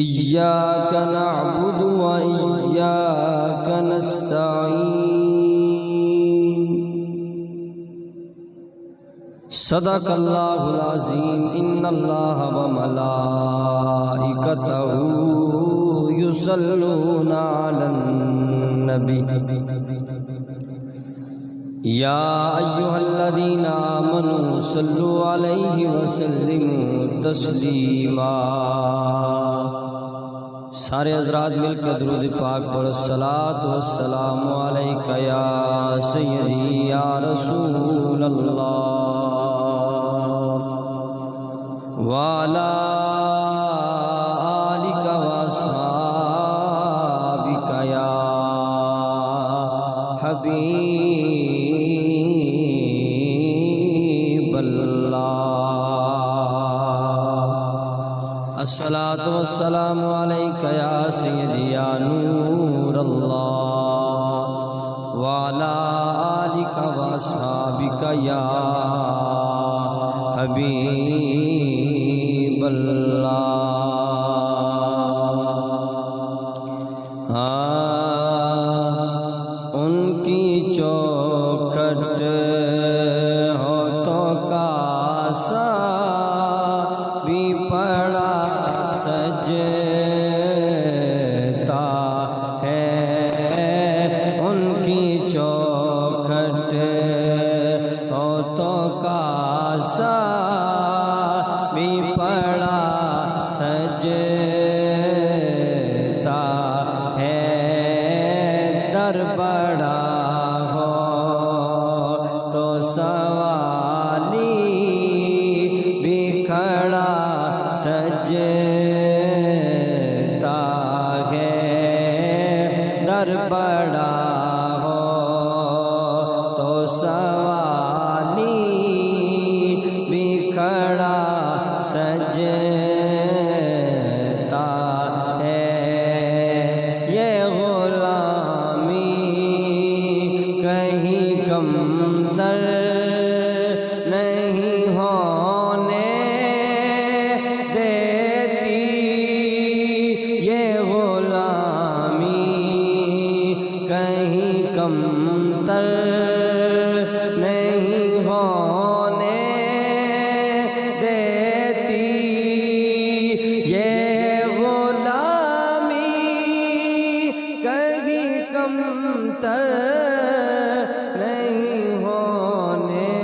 इय्याक नअबुदु व इय्याक नस्तईन। सदक़ल्लाहुल अज़ीम। इन्नल्लाह व मलाइकतहू युसल्लूना अलन नबी। या अय्युहल्लज़ीना आमनू सल्लु अलैहि व सल्लिमू तस्लीमा। सारे हज़रात मिलकर दुरूद पाक पढ़ो। सलात व सलाम अलैका या सय्यदी या रसूल अल्लाह व अला आलिका व अस्हाबिका या हबीबल्लाह। अस्सलातु वस्सलामु अलैका या सय्यदी या नूर अल्लाह व अला आलिका व अस्हाबिका या हबीबल्लाह। उनकी चौखट होठों का सा भी पड़ा सजता है। उनकी चौखट होठों का सा भी पड़ा सजता है। दर बड़ा हो तो सवाली भी खड़ा सजता है। दर बड़ा हो तो सवाली भी खड़ा सजता है। ये गुलामी कहीं कमतर नहीं होने देती। ये गुलामी कहीं कमतर नहीं होने देती। ये गुलामी कहीं कमतर नहीं होने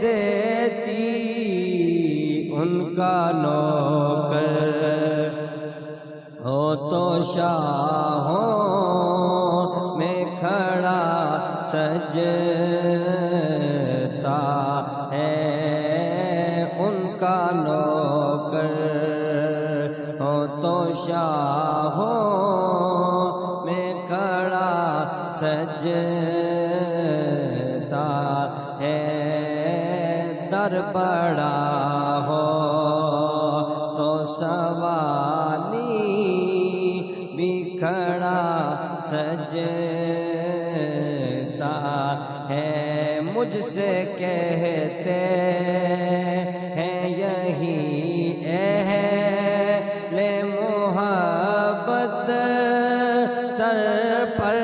देती। उनका नौकर हो तो शाहों में खड़ा सजता है। उनका नौकर हो तो शाहों में खड़ा सजता है। दर बड़ा हो तो सवाली भी खड़ा सजता है। मुझसे कहते हैं यही अहले मोहब्बत सर पर।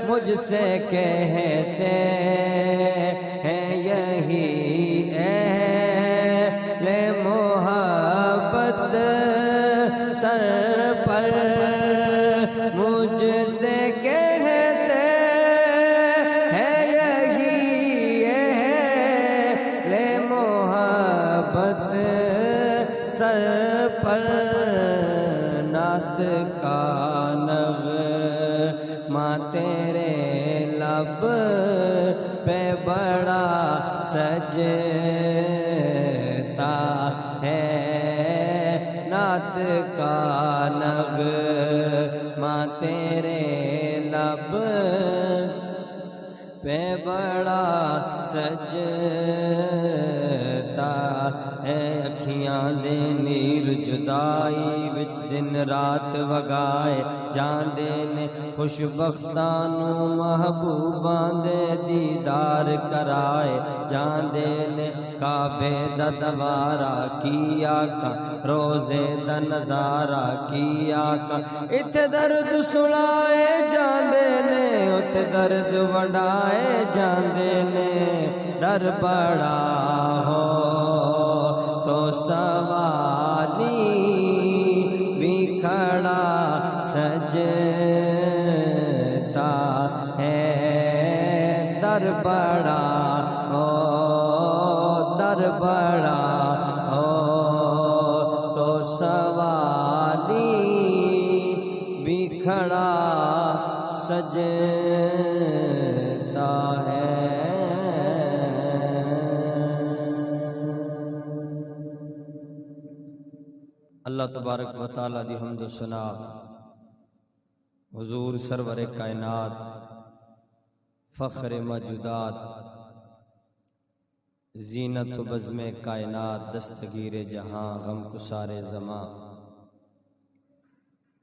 मुझसे कहते हैं यही अहले मोहब्बत सर पर। मुझसे कहते हैं यही अहले मोहब्बत सर पर। नात का नग़मा तेरे लब पे बड़ा सजता है। नात का नग़मा तेरे लब पे बड़ा सजता है। अखियां दे नीर जुदाई विच दिन रात वगाए जांदे ने खुशबख्तां नू महबूबां दे दीदार कराए जांदे ने काबे दा दवारा की आका रोजे दा नजारा की आका इत्थे दर्द सुनाए जांदे ने उत्थे दर्द वंडाए जांदे ने दर बड़ा हो तो सवाली भी खड़ा सजता है दर बड़ा हो दर बड़ा हो तो सवाली भी खड़ा सजता है। अल्लाह तबारक व तआला दी हम्द व सना हुजूर सरवर कायनात फ़ख्र मौजूदात ज़ीनत व बज़्म कायनात दस्तगीर जहां गम कुसारे ज़मां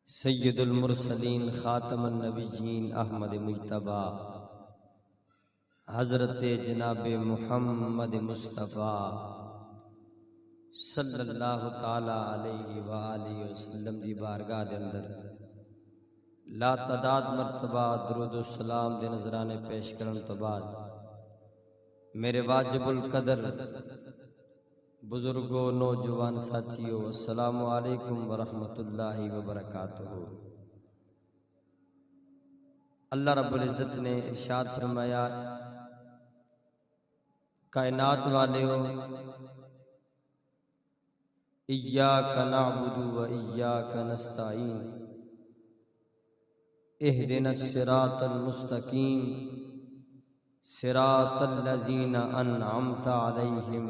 सय्यदुल मुरसलीन ख़ातमुन नबिय्यीन अहमद मुज्तबा हज़रत जनाब मुहम्मद मुस्तफ़ा सल्लल्लाहु ताला अलैहि व आलिहि वसल्लम दी बारगाह दे अंदर ला तादाद मरतबा दुरूद व सलाम दे नजराने पेश करन तो बाद मेरे वाजिबुल कदर बुजुर्गों नौजवान साथियों अस्सलामु अलैकुम व रहमतुल्लाहि व बरकातुहू। अल्लाह रब्बुल इज़्ज़त ने इरशाद फरमाया कायनात वालेओ इय्याका नअबुदु व इय्याका नस्तईन इहदिनस सिरातल मुस्तकीम सिरातल लज़ीना अनअमता अलैहिम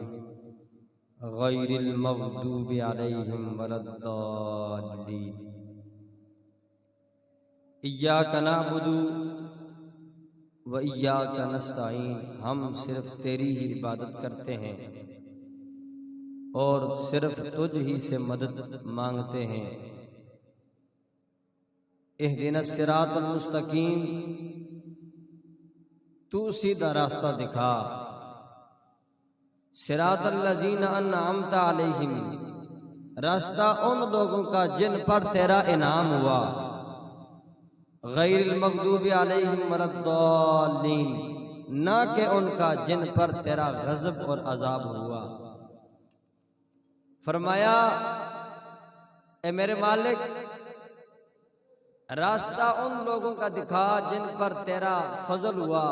गैरिल मग़दूबि अलैहिम वलद्दाल्लीन। इय्याका नअबुदु व इय्याका नस्तईन हम सिर्फ तेरी ही इबादत करते हैं और सिर्फ तुझ ही से मदद मांगते हैं। इहदिनस सिरातल मुस्तकीम तू सीधा रास्ता दिखा सिरातल लज़ीना अनअमता अलैहिम रास्ता उन लोगों का जिन पर तेरा इनाम हुआ गैरिल मग़दूबि अलैहिम वलद्दाल्लीन ना कि उनका जिन पर तेरा गज़ब और अज़ाब हुआ। फरमाया ए मेरे मालिक रास्ता उन लोगों का दिखा जिन पर तेरा फजल हुआ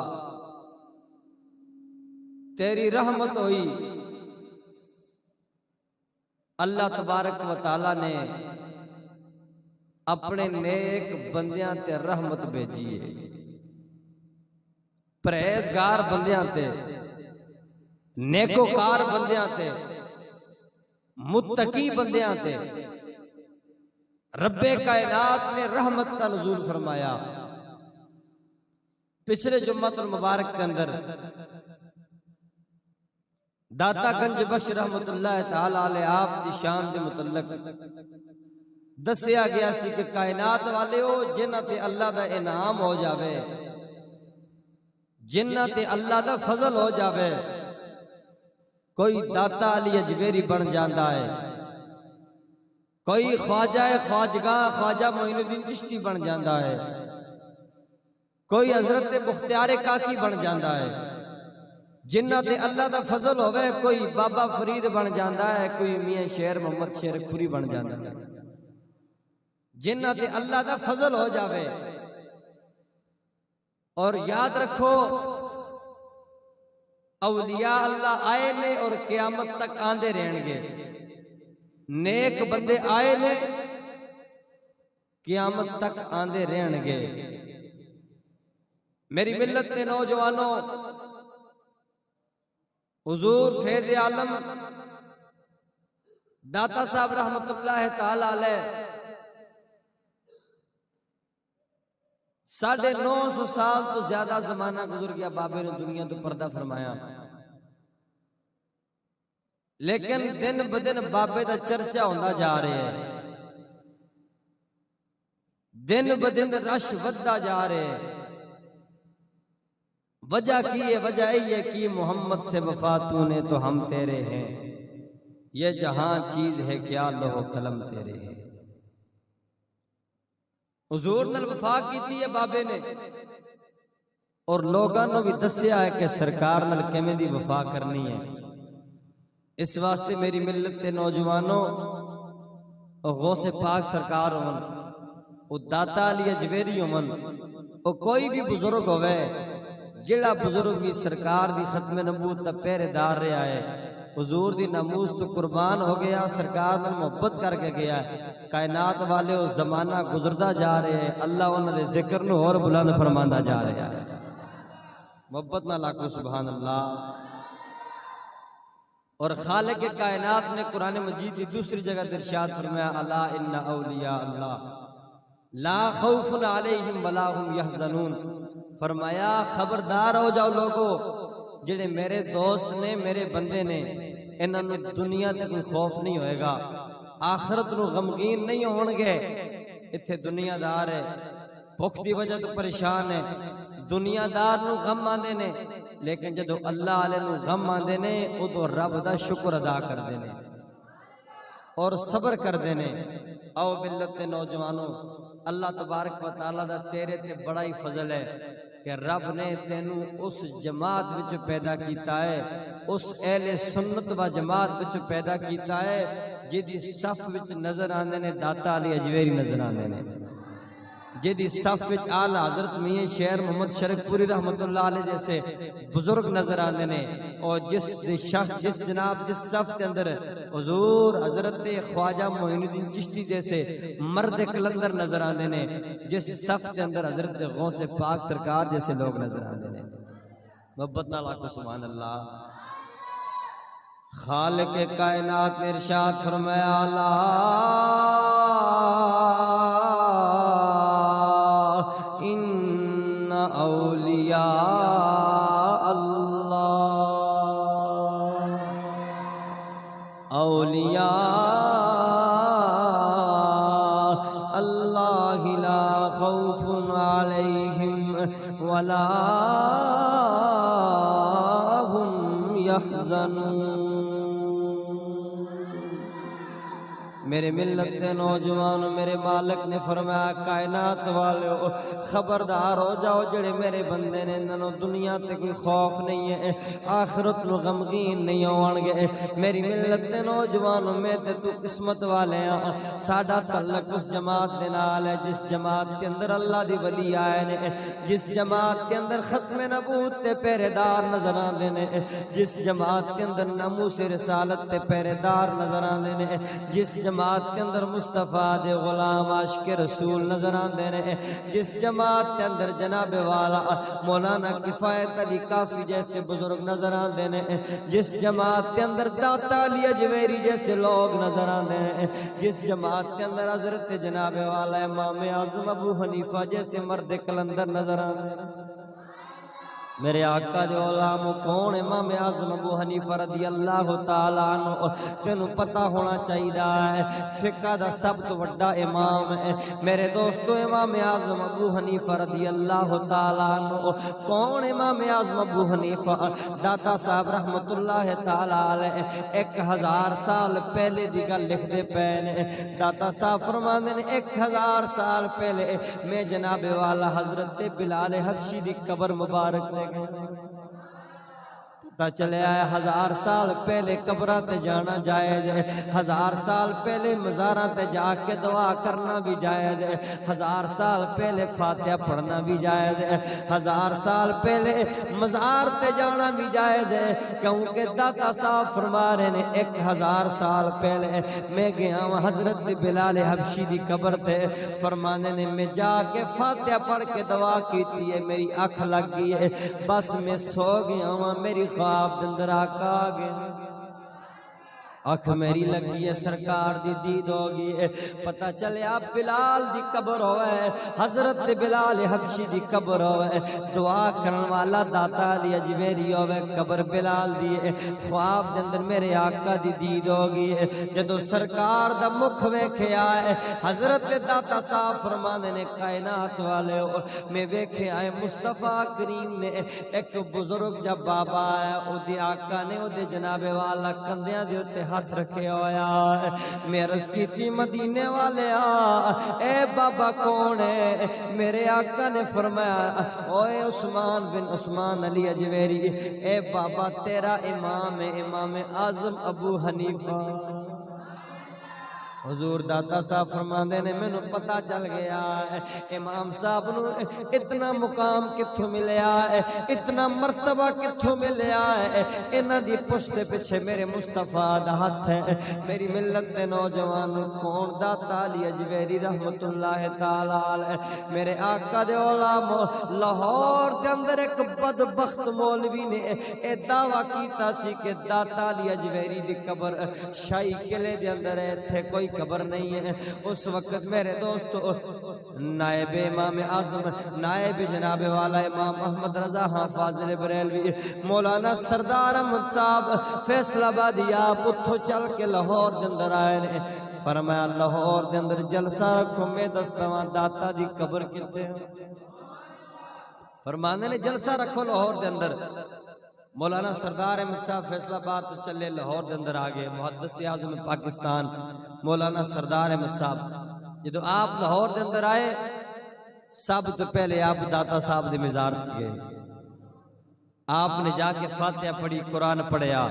तेरी रहमत हुई। अल्लाह तबारक व तआला ने अपने नेक बंदियां ते रहमत भेजी है परहेजगार बंदियां ते नेकोकार बंदियां ते मुत्तकी बंदियां ते रब्बे कायनात ने रहमत का नुज़ूल फरमाया। पिछले जुम्मतुल मुबारक के अंदर दाता गंज बख्श रहमतुल्लाह ताला अलैह आप दी शान दे मुतल्लक दसिया गया सी कि कायनात वालेओ जिन्हां ते अल्लाह दा इनाम हो जावे जिन्हां ते अल्लाह दा फजल हो जावे कोई दाता अली अजमेरी बन जाता है कोई ख्वाजा ख्वाजगा ख्वाजा मोइनुद्दीन चिश्ती बन जाता है कोई हजरत मुख्तियार काकी बन जाता है जिन्हां ते अल्लाह दा फजल होवे कोई बाबा फरीद बन जाता है कोई मियां शेर मोहम्मद शेरपुरी बन जाता है जिन्हां ते अल्लाह दा फजल हो जावे। और याद रखो औलिया अल्लाह आए ने और क़यामत तक आंदे रहेंगे नेक बंदे आए ने क़यामत तक आंदे रहेंगे। मेरी मिल्लत के नौजवानों हुजूर फैज़ आलम दाता साहब रहमतुल्लाह ताला अलैह 950 साल तो ज्यादा जमाना गुजर गया बाबे ने दुनिया तो पर्दा फरमाया लेकिन दिन ब दिन बाबे का चर्चा होता जा रहा है। दिन ब दिन रश वधदा जा रहे। वजह की है? वजह यही है कि मोहम्मद से वफा तूने तो हम तेरे हैं, ये जहां चीज है क्या लोहो कलम तेरे है। हुजूर नाल वफा कीती है बाबे ने और लोगों ने भी दसिया है कि सरकार नाल किवें दी वफा करनी है। इस वास्ते मेरी मिलत के नौजवानों, गौसे पाक सरकार होवन, वो दाता अली अजमेरी होवन, वो कोई भी बुजुर्ग होवे, जिहड़ा बुजुर्ग भी सरकार दी खत्म नबूत दा पहरेदार रहा है, हुजूर दी नमूस तो कुर्बान हो गया, सरकार नाल मोहब्बत करके गया। कायनात वाले उस जमाना गुजरदा जा रहे हैं, अल्लाह उन्हां दे जिक्र नूं और बुलंद फरमांदा जा रहा है। मोहब्बत नाल आखो सुभान अल्लाह। और खालिक के कायनात ने कुरान मजीद की दूसरी जगह इरशाद फरमाया, अला इन्ना औलिया अल्लाह ला खौफुन अलैहिम वला हुम यहज़नून। फरमाया खबरदार हो जाओ लोगो, जिहड़े मेरे दोस्त ने, मेरे बंदे ने, इन्हां नूं दुनिया ते कोई खौफ नहीं होएगा, आखिरत नूं गमगीन नहीं होणगे। इत्थे दुनियादार है, भुख की वजह तो परेशान है, दुनियादार नूं गम आंदे ने, लेकिन जदों अल्लाह वाले नूं गम आंदे ने उदों रब दा शुक्र अदा करदे ने और सबर करदे ने। आओ मिलत दे नौजवानों, अल्लाह तबारक व तआला दा तेरे ते बड़ा ही फजल है कि रब ने तेनू उस जमात विच पैदा कीता है, उस अहले सुन्नत व जमात विच पैदा कीता है जिहदी सफ विच नजर आंदे ने दाता अली अजमेरी नजर आंदे ने, जिहदी सफ विच आला हजरत मियां शेर मोहम्मद शरीफपुरी रहमतुल्लाह अलैह जैसे बुजुर्ग नजर आंदे ने, और जिस जनाब जिस सफ के अंदर हुजूर हजरत ख्वाजा मोइनुद्दीन चिश्ती जैसे मर्द कलंदर नजर आंदे ने, जिस सफ के अंदर हजरत गौसे पाक सरकार जैसे लोग नजर आंदे ने। मोहब्बत नाल आखो सुभान अल्लाह। खालिक कायनात ने इरशाद फरमाया, अला इन्ना औलिया अल्लाह औलिया अल्लाह ला खौफुन अलैहिम वला हुम यहज़नून। मेरे मिल्लत के नौजवान, मेरे मालिक ने फरमाया, कायनात वाले खबरदार हो जाओ, जेड़े मेरे बंदे ने इन्हों दुनिया ते कोई खौफ नहीं है, आखिरत नूं गमगीन नहीं होणगे। मेरी मिल्लत के नौजवान, मैं ते तू किस्मत वाले हाँ, साडा तल्लक उस जमात दे नाल है जिस जमात के अंदर अल्लाह दी वली आए ने, जिस जमात के अंदर खत्म नबूत ते पहरेदार नजर आंदे ने, जिस जमात के अंदर नामूस रिसालत ते पहरेदार नजर आंदे ने, जिस जमात के अंदर मुस्तफा दे गुलाम आशिक रसूल नजर आंदे ने, जिस जमात के अंदर जनाब वाला मौलाना किफायत अली काफी जैसे बुजुर्ग नजर आंदे ने, जिस जमात के अंदर दाता अली अजमेरी जैसे लोग नजर आंदे ने, जिस जमात के अंदर हजरत जनाब वाला इमाम आजम अबू हनीफा जैसे मर्द कलंदर नजर आंदे ने। मेरे आका दे औलाम कौन? इमाम आज़म अबू हनीफा रज़ी अल्लाह तआला अन्हु। तेनू पता होना चाहिए है, फिक़ह दा सब तो वड्डा इमाम है मेरे दोस्तों, इमाम आज़म अबू हनीफा रज़ी अल्लाह तआला अन्हु। कौन इमाम आज़म अबू हनीफा? दाता साहब रहमतुल्लाह तआला अलैह 1000 साल पहले दी गल लिखदे पे ने। दाता साहब फरमांदे ने 1000 साल पहले मैं जनाब वाला हजरत बिलाल हबशी दी कब्र मुबारक पता चले आया 1000 साल पहले कब्रां ते जाना जायज है, 1000 साल पहले मज़ारां ते जाके दुआ करना भी जायज है, 1000 साल पहले फातिहा पढ़ना भी जायज है, 1000 साल पहले मज़ार ते जाना भी जायज है। क्योंकि दाता साहब फरमा रहे ने 1000 साल पहले मैं गया वहाँ हजरत बिलाल हबशी दी कब्र ते, फरमाने ने मैं जाके फातिहा पढ़ के दुआ की है, मेरी अख लग गई है, बस मैं सो गया वहाँ, मेरी ख्वाब दे अंदर आका आ गए। अख मेरी लगी है सरकार दी दीद होगी है। पता चले आप बिलाल दी कब्र होवे, हजरत बिलाल हबशी दी कब्र होवे, दुआ करन वाला दाता अली अजमेरी होवे, कब्र बिलाल दी है। ख्वाब दे अंदर मेरे आका दी दीद होगी है। जदों सरकार दा मुख वेख्या है, हजरत दाता साहब फरमाने ने कायनात वाले मैं वेख्या है मुस्तफा करीम ने एक बुजुर्ग जब बाबा है ओदे आका ने ओदे जनाबे वाला कंधियां दे उत्ते हाथ रखे होया। मैं अर्ज कीती मदीने वाले ए बाबा कौन है? मेरे आका ने फरमाया ओए उस्मान बिन उस्मान अली अजमेरी, ए बाबा तेरा इमाम है, इमाम आजम अबू हनीफा। हुजूर दाता साहब फरमाते ने मैनू पता चल गया है इमाम साहब नू इतना मुकाम कित्थों मिलया है, इतना मर्तबा कित्थों मिलया है। इन्हां दी पुश्त पिछे मेरे मुस्तफा दा हथ है। मेरी मिल्लत दे नौजवान कौन? दाता अली अजमेरी रहमतुल्लाह तआला अलैह। मेरे आका दे औलाम लाहौर दे अंदर एक बदबख्त मौलवी ने ए दावा कीता सी कि दाता अली अजमेरी दी कब्र शाही किले दे अंदर है, इत्थे कोई खबर नहीं है। उस वक्त मेरे दोस्तों नायब इमाम आजम नायब जनाबे वाला इमाम अहमद रजा हाँ फाजिल बरेलवी मौलाना सरदार अहमद साहब फैसलाबादी आप उठो चल के लाहौर के अंदर आए ने। फरमाया लाहौर के अंदर जलसा रखो, मैं दसता दाता दी कब्र कित्थे। फरमाने ने जलसा रखो लाहौर के अंदर। मौलाना सरदार अहमद साहब फैसलाबाद तो चले लाहौर के अंदर आ गए। मुहद्दिस आज़म पाकिस्तान मौलाना सरदार अहमद साहब जो आप लाहौर के अंदर आए, सब तो पहले आप दाता साहब के मज़ार गए। आपने जाके फातिहा पढ़ी, कुरान पढ़िया।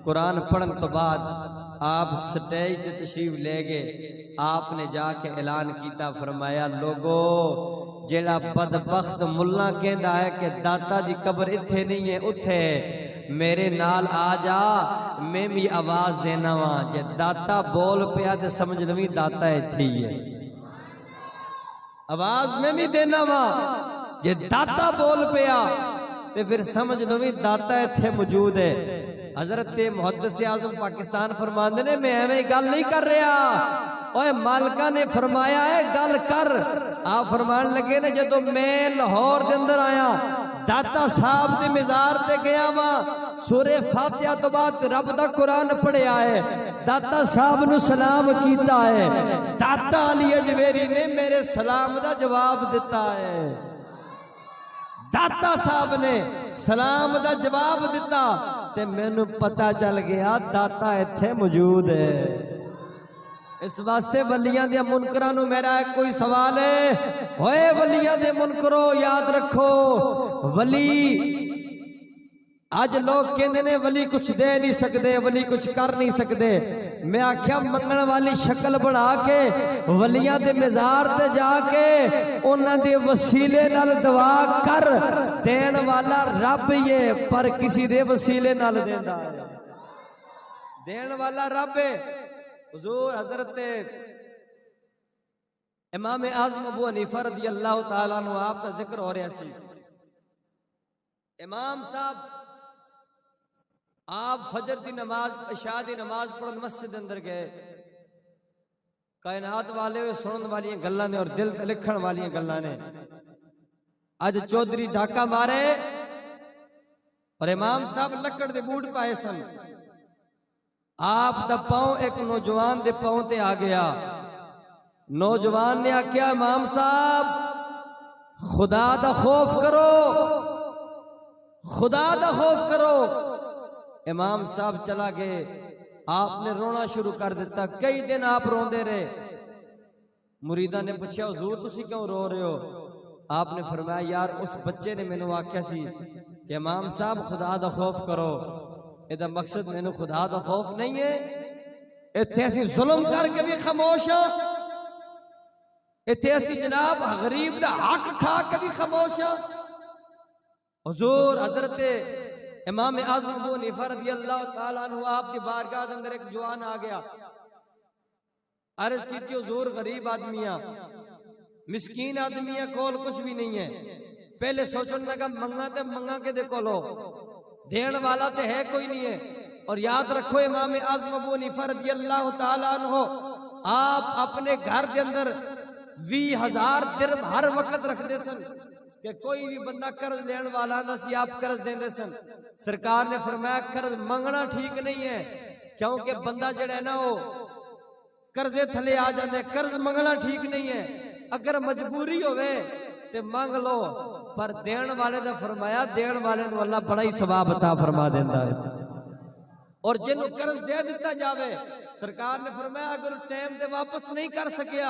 कुरान पढ़न तो बाद आप स्टेज पे तशरीफ ले गए। आपने जाके ऐलान किया, फरमाया लोगो जेड़ा बदबख्त मुल्ला कहता है कि दाता दी कब्र इत्थे नहीं है उथे मेरे नाल आ जा, मैं भी आवाज देना वा। जे दाता बोल पिया तो समझ लवी दाता इत्थे ही है। आवाज में भी देना वा, जे दाता बोल पिया तो फिर समझ लवी दाता इत्थे मौजूद है। हजरत मुहद्दिस आज़म पाकिस्तान फरमांदे ने मैं एवें गल नहीं कर रहा, ओए मालिका ने फरमाया है गल कर। आप फरमान लगे ने जदों मैं लाहौर के अंदर आया, दाता साहब के मज़ार ते गया वा, सूरे फातिहा तो बाद रब दा कुरान पढ़िया है, दाता साहब नु सलाम कीता है। दाता अली अजमेरी ने मेरे सलाम दा जवाब दिता है। दाता साहब ने सलाम दा जवाब दिता ते मैनू पता चल गया दाता इत्थे मौजूद है। इस वास्ते वलियां दे मुनकरां नू मेरा कोई सवाल है, होए वलियां दे मुनकरो याद रखो। वली आज लोग कहते ने वली कुछ दे नहीं सकते, वली कुछ कर नहीं सकते। मैं आख्या मंगण वाली शक्ल बना के वलियां दे मज़ार ते जाके उन्हां दे वसीले नाल दुआ कर, देण वाला रब ही है पर किसी दे वसीले नाल देंदा है। देण वाला रब है। हुजूर हजरत इमाम आज़म अबू हनीफा रज़ी अल्लाह तआला अन्हु आप का जिक्र हो रहा सी। इमाम साहब आप फजर की नमाज इशा की नमाज पढ़न मस्जिद अंदर गए। कायनात वाले सुनने वाली गल्लां ने और दिल ते लिखण वाली गल्लां ने। अज चौधरी डाका मारे और इमाम साहब लकड़ दे बूट पाए सन। आप दा पांव एक नौजवान दे पांव ते आ गया। नौजवान ने आख्या इमाम साहब खुदा दा खौफ करो, खुदा दा खौफ करो। इमाम साहब चला गए। आपने रोना शुरू कर दिता। कई दिन आप रोंदे रहे। मुरीदा ने पूछा हुजूर तुसी क्यों रो रहे हो? आपने फरमाया यार उस बच्चे ने मैनू आख्या सी कि इमाम साहब खुदा दा खौफ करो। इहदा मकसद मैनू खुदा दा खौफ नहीं है, इत्थे असीं जुल्म करके भी खामोश हां, इत्थे असीं जनाब गरीब दा हक खा के भी खामोश हां। हुजूर हजरत इमाम आज़म अबू हनीफा रज़ी अल्लाह तआला अन्हु आप दी बारगाह के अंदर एक जवान आ गया। अर्ज की हुजूर गरीब आदमियां मिस्कीन आदमियां कोल कुछ भी नहीं है। पहले सोचने लगा मंगा ते मंगा के दे कोलो, देण वाला ते है कोई नहीं है। और याद रखो इमाम आज़म अबू हनीफा रज़ियल्लाहु ताला अन्हु आप अपने घर के अंदर 20,000 दिरहम हर वक्त रखते सन कि कोई भी बंदा कर्ज लेने वाला ना सी आप कर्ज देंदे सन। सरकार ने फरमाया कर्ज मंगना ठीक नहीं है, क्योंकि बंदा जड़ा है ना वो कर्जे थले आ जाते, कर्ज मंगना ठीक नहीं है। अगर मजबूरी होवे ते मांग लो, पर देन वाले ने फरमाया देन वाले को अल्लाह बड़ा ही सवाब अता फरमा देता है। और जिन्हों कर्ज दे दिता जावे, सरकार ने फरमाया अगर टाइम ते वापस नहीं कर सकिया,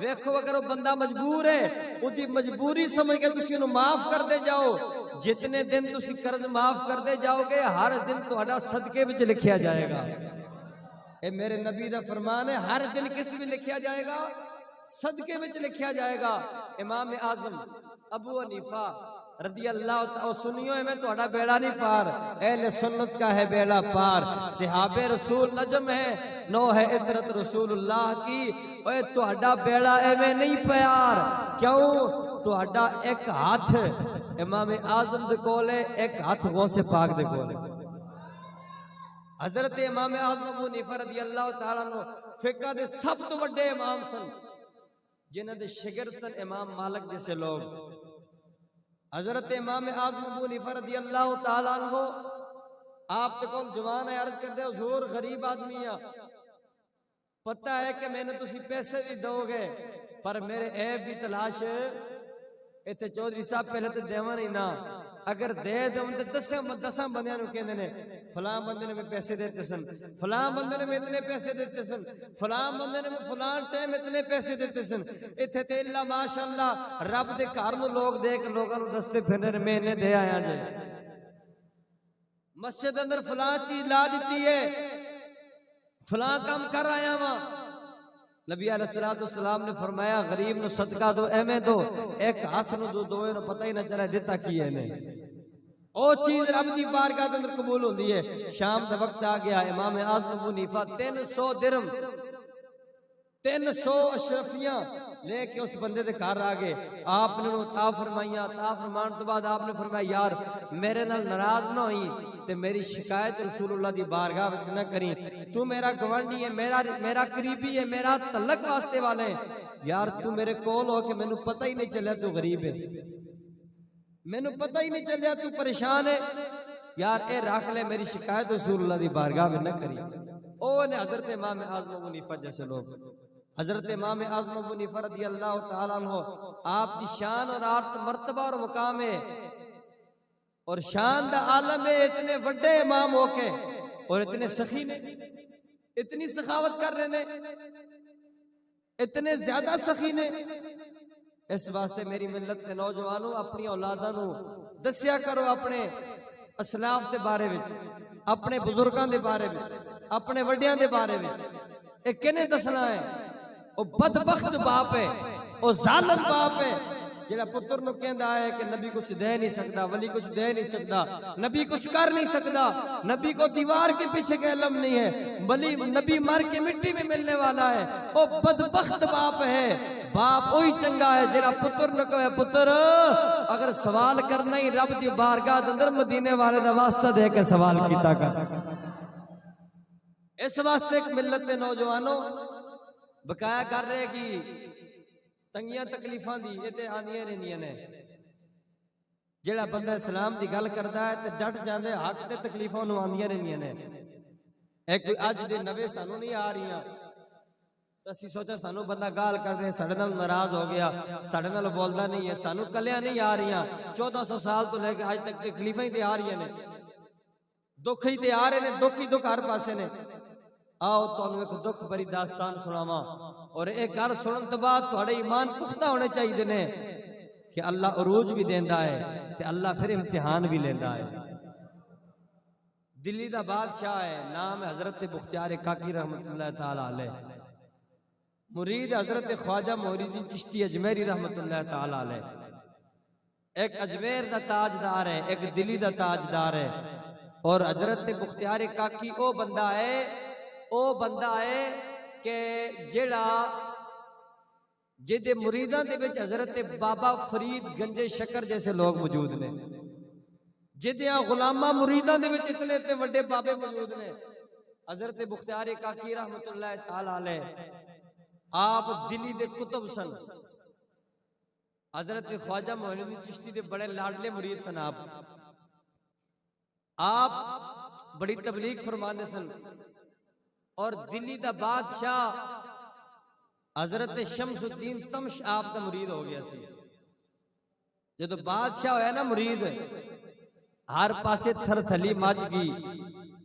वेखो अगर वो बंदा मजबूर है, उसकी मजबूरी समझ के तुसी उन्हें माफ कर दे जाओ। जितने दिन तुसी कर्ज माफ कर दे जाओगे, हर दिन तुहाडा सदके विच लिखिया जाएगा। ए मेरे नबी दा फरमान है, हर दिन किस में लिखिया जाएगा? सदके विच लिखिया जाएगा। इमाम आज़म अबू हनीफा रज़ियल्लाहु ताला, सुनियो मैं तुहाडा बेड़ा नहीं पार, अहले सुन्नत का है बेड़ा पार। सहाबे रसूल नजम है, नो है इतरत रसूलुल्लाह की। ओए तुहाडा बेड़ा एवें नहीं प्यार, क्यों? तुहाडा एक हाथ इमाम आज़म दे कोल है, एक हाथ गौसे पाक दे कोल है। हजरत इमाम आज़म अबू हनीफा रज़ियल्लाहु ताला अन्हु फिक़ह दे सब तो बड़े इमाम सन, जिन्हां दे शागिर्द सन इमाम मालिक जैसे लोग। हजरत इमाम आज़म अबू हनीफा रज़ियल्लाहु ताला अन्हु आप तो कौन जवान है, अर्ज करते हुजूर गरीब आदमी है, पता है कि मैंने तुसी पैसे भी दोगे, पर मेरे ऐब भी तलाश इतने चौधरी साहब पहले तो देवा नहीं ना, अगर दे दो तो 10 बंदे कहते ने फलां बंदे ने मैं पैसे देते सन, फलां बंदे ने मैं इतने पैसे देते सन, फलां बंदे ने मैं फलां टाइम इतने पैसे देते सन। इत्थे ते इल्ला माशाअल्लाह रब दे घर नूं लोग देख लोगों नूं दसते फिरदे ने मैं इन्ने दे आया जे, मस्जिद अंदर फलां चीज ला दी है, फलां काम कर आया वा। नबी अलैहिस्सलाम ने फरमाया गरीब नूं सदका दो, एवें दो, एक हाथ नूं दो, दोए नूं पता ही ना चले दिता की है ने। ओ चीज रब दी बारगाह दे अंदर कबूल होंदी है। शाम दा वक्त आ गया, इमाम आज़म अबू हनीफा 300 दिरहम 300 अशरफियां लेके उस बंदे दे घर आ गए। आपने ता फरमाइया, ता फरमान तो बाद आपने फरमाया यार मेरे नाल नाराज ना होई ते मेरी शिकायत रसूलुल्लाह दी बारगाह विच ना करी, तू मेरा गवांडी है, मेरा करीबी है, मेरा तलक वास्ते वाले है, यार तू मेरे कोल हो के मैनू पता ही नहीं चलिया तू गरीब है, मैनू पता ही नहीं चलिया तू परेशान है, यार ए रख ले, मेरी शिकायत रसूलुल्लाह दी बारगाह में ना करी। ओ ने हजरत इमाम आज़म अबू हनीफा जैसे लोग, हजरत इमाम आज़म अबू हनीफा रज़ियल्लाहु ताला अन्हु आप दी शान और आर्त मर्तबा और मुकाम है और शान दा आलम है, इतने बड़े इमाम होके और इतने सखी ने, इतनी सखावत कर रहे ने, इतने ज्यादा सखी ने। इस वास्ते मेरी मिल्लत के नौजवानों अपनी औलादा नू दस्या करो अपने असलाफ के बारे में, अपने बुजुर्गों के बारे में, अपने वड्डियां के बारे में। एक किने दसना है? वो बदबख्त बाप है, वो जालिम बाप है, जेड़ा पुत्र नू कहंदा है कि नबी कुछ दे नहीं सकता, वली कुछ दे नहीं सकता, नबी कुछ कर नहीं सकता, नबी को दीवार के पीछे का इल्म नहीं है, वली नबी मर के मिट्टी में मिलने वाला है। वो बदबख्त बाप है। बाप वही चंगा है जेड़ा पुत्र न कहे पुत्र अगर सवाल करना ही रब की बारगाह दे अंदर मदीने वाले दा वास्ता दे के सवाल कीता कर। इस वास्ते एक मिलत के नौजवानों बकाया कर रहे कि तंगियां तकलीफां दी ये ते आंदियां रहिंदियां ने। जेड़ा बंदा इस्लाम की गल करता है तो डट जाते, हक ते तकलीफां नूं आंदियां रहिंदियां ने। एक अज दे नवे सानू नहीं आ रही, असी सोचा सानू बंदा गाल कर रहे, साडे नाल नाराज हो गया, साडे नाल बोलदा नहीं है, सानू कलियां नहीं आ रही। 1400 साल तो लेके आज तक तकलीफां ही ते आ रही ने, दुख ही ते आ रहे ने, दुख ही दुख हर पासे ने। आओ तुहानू एक दुख भरी दास्तान सुनावा और एक गल सुनन तो बाद तुहाडे ईमान पुख्ता होने चाहिए ने कि अल्लाह उरूज भी देंदा है ते अल्लाह फिर इम्तिहान भी लेंदा है। दिल्ली दा बादशाह है, नाम है हजरत बुख्तियार काकी रहमतुल्लाह ताला अलैह, मुरीद हजरत ख्वाजा मोइनुद्दीन चिश्ती अजमेरी रहमतुल्लाह ताला अलैह। एक अजमेर दा ताजदार है, एक दिल्ली दा ताजदार है। और हजरत बुख्तियार काकी ओ बंदा है कि जेड़ा जिदे मुरीदां दे विच हजरत बाबा फरीद गंजे शकर जैसे लोग मौजूद ने, जिद्दियां गुलामा मुरीदां दे विच इतने इतने वड्डे बाबे मौजूद ने। हजरत मुख्तियार काकी रहमतुल्लाह तआला अलैह आप दिल्ली दे कुतुब सन। हजरत ख्वाजा मोइनुद्दीन चिश्ती दे बड़े लाडले मुरीद सन। आप बड़ी तबलीग फरमाते सन और दिल्ली दा बादशाह हजरत शमसुद्दीन तमश आप दा मुरीद हो गया सी। जो बादशाह होया ना मुरीद, हर पासे थरथली मच गई।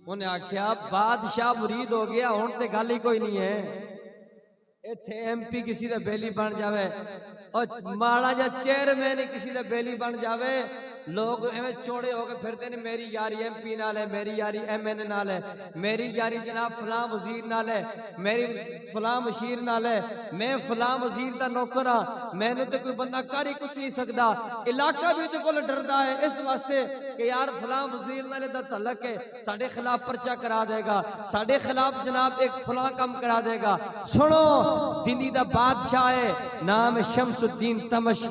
उन्हें आख्या बादशाह मुरीद हो गया, हुण ते गल ही कोई नहीं है। इत्थे MP किसी दा बेली बन जावे और माड़ा जा चेयरमैन किसी दा बेली बन जावे, लोग एवं चौड़े होके फिरते ने मेरी यारी MP नाल है, मेरी यारी MN नाल है, मेरी यारी जनाब फलां वजीर नाल है, मेरी फलां मशीर नाल है, मैं फलां वजीर दा नौकर हाँ, मैनू तो कोई बंदा कर ही कुछ नहीं सकता। इलाका भी उहदे कोल डरदा है इस वास्ते कि यार फलां वजीर नाल दा तलक है, साडे खिलाफ पर्चा करा देगा, साडे खिलाफ जनाब एक फलां काम करा देगा। सुनो, दिल्ली दा बादशाह है, नाम शमसुद्दीन तमश,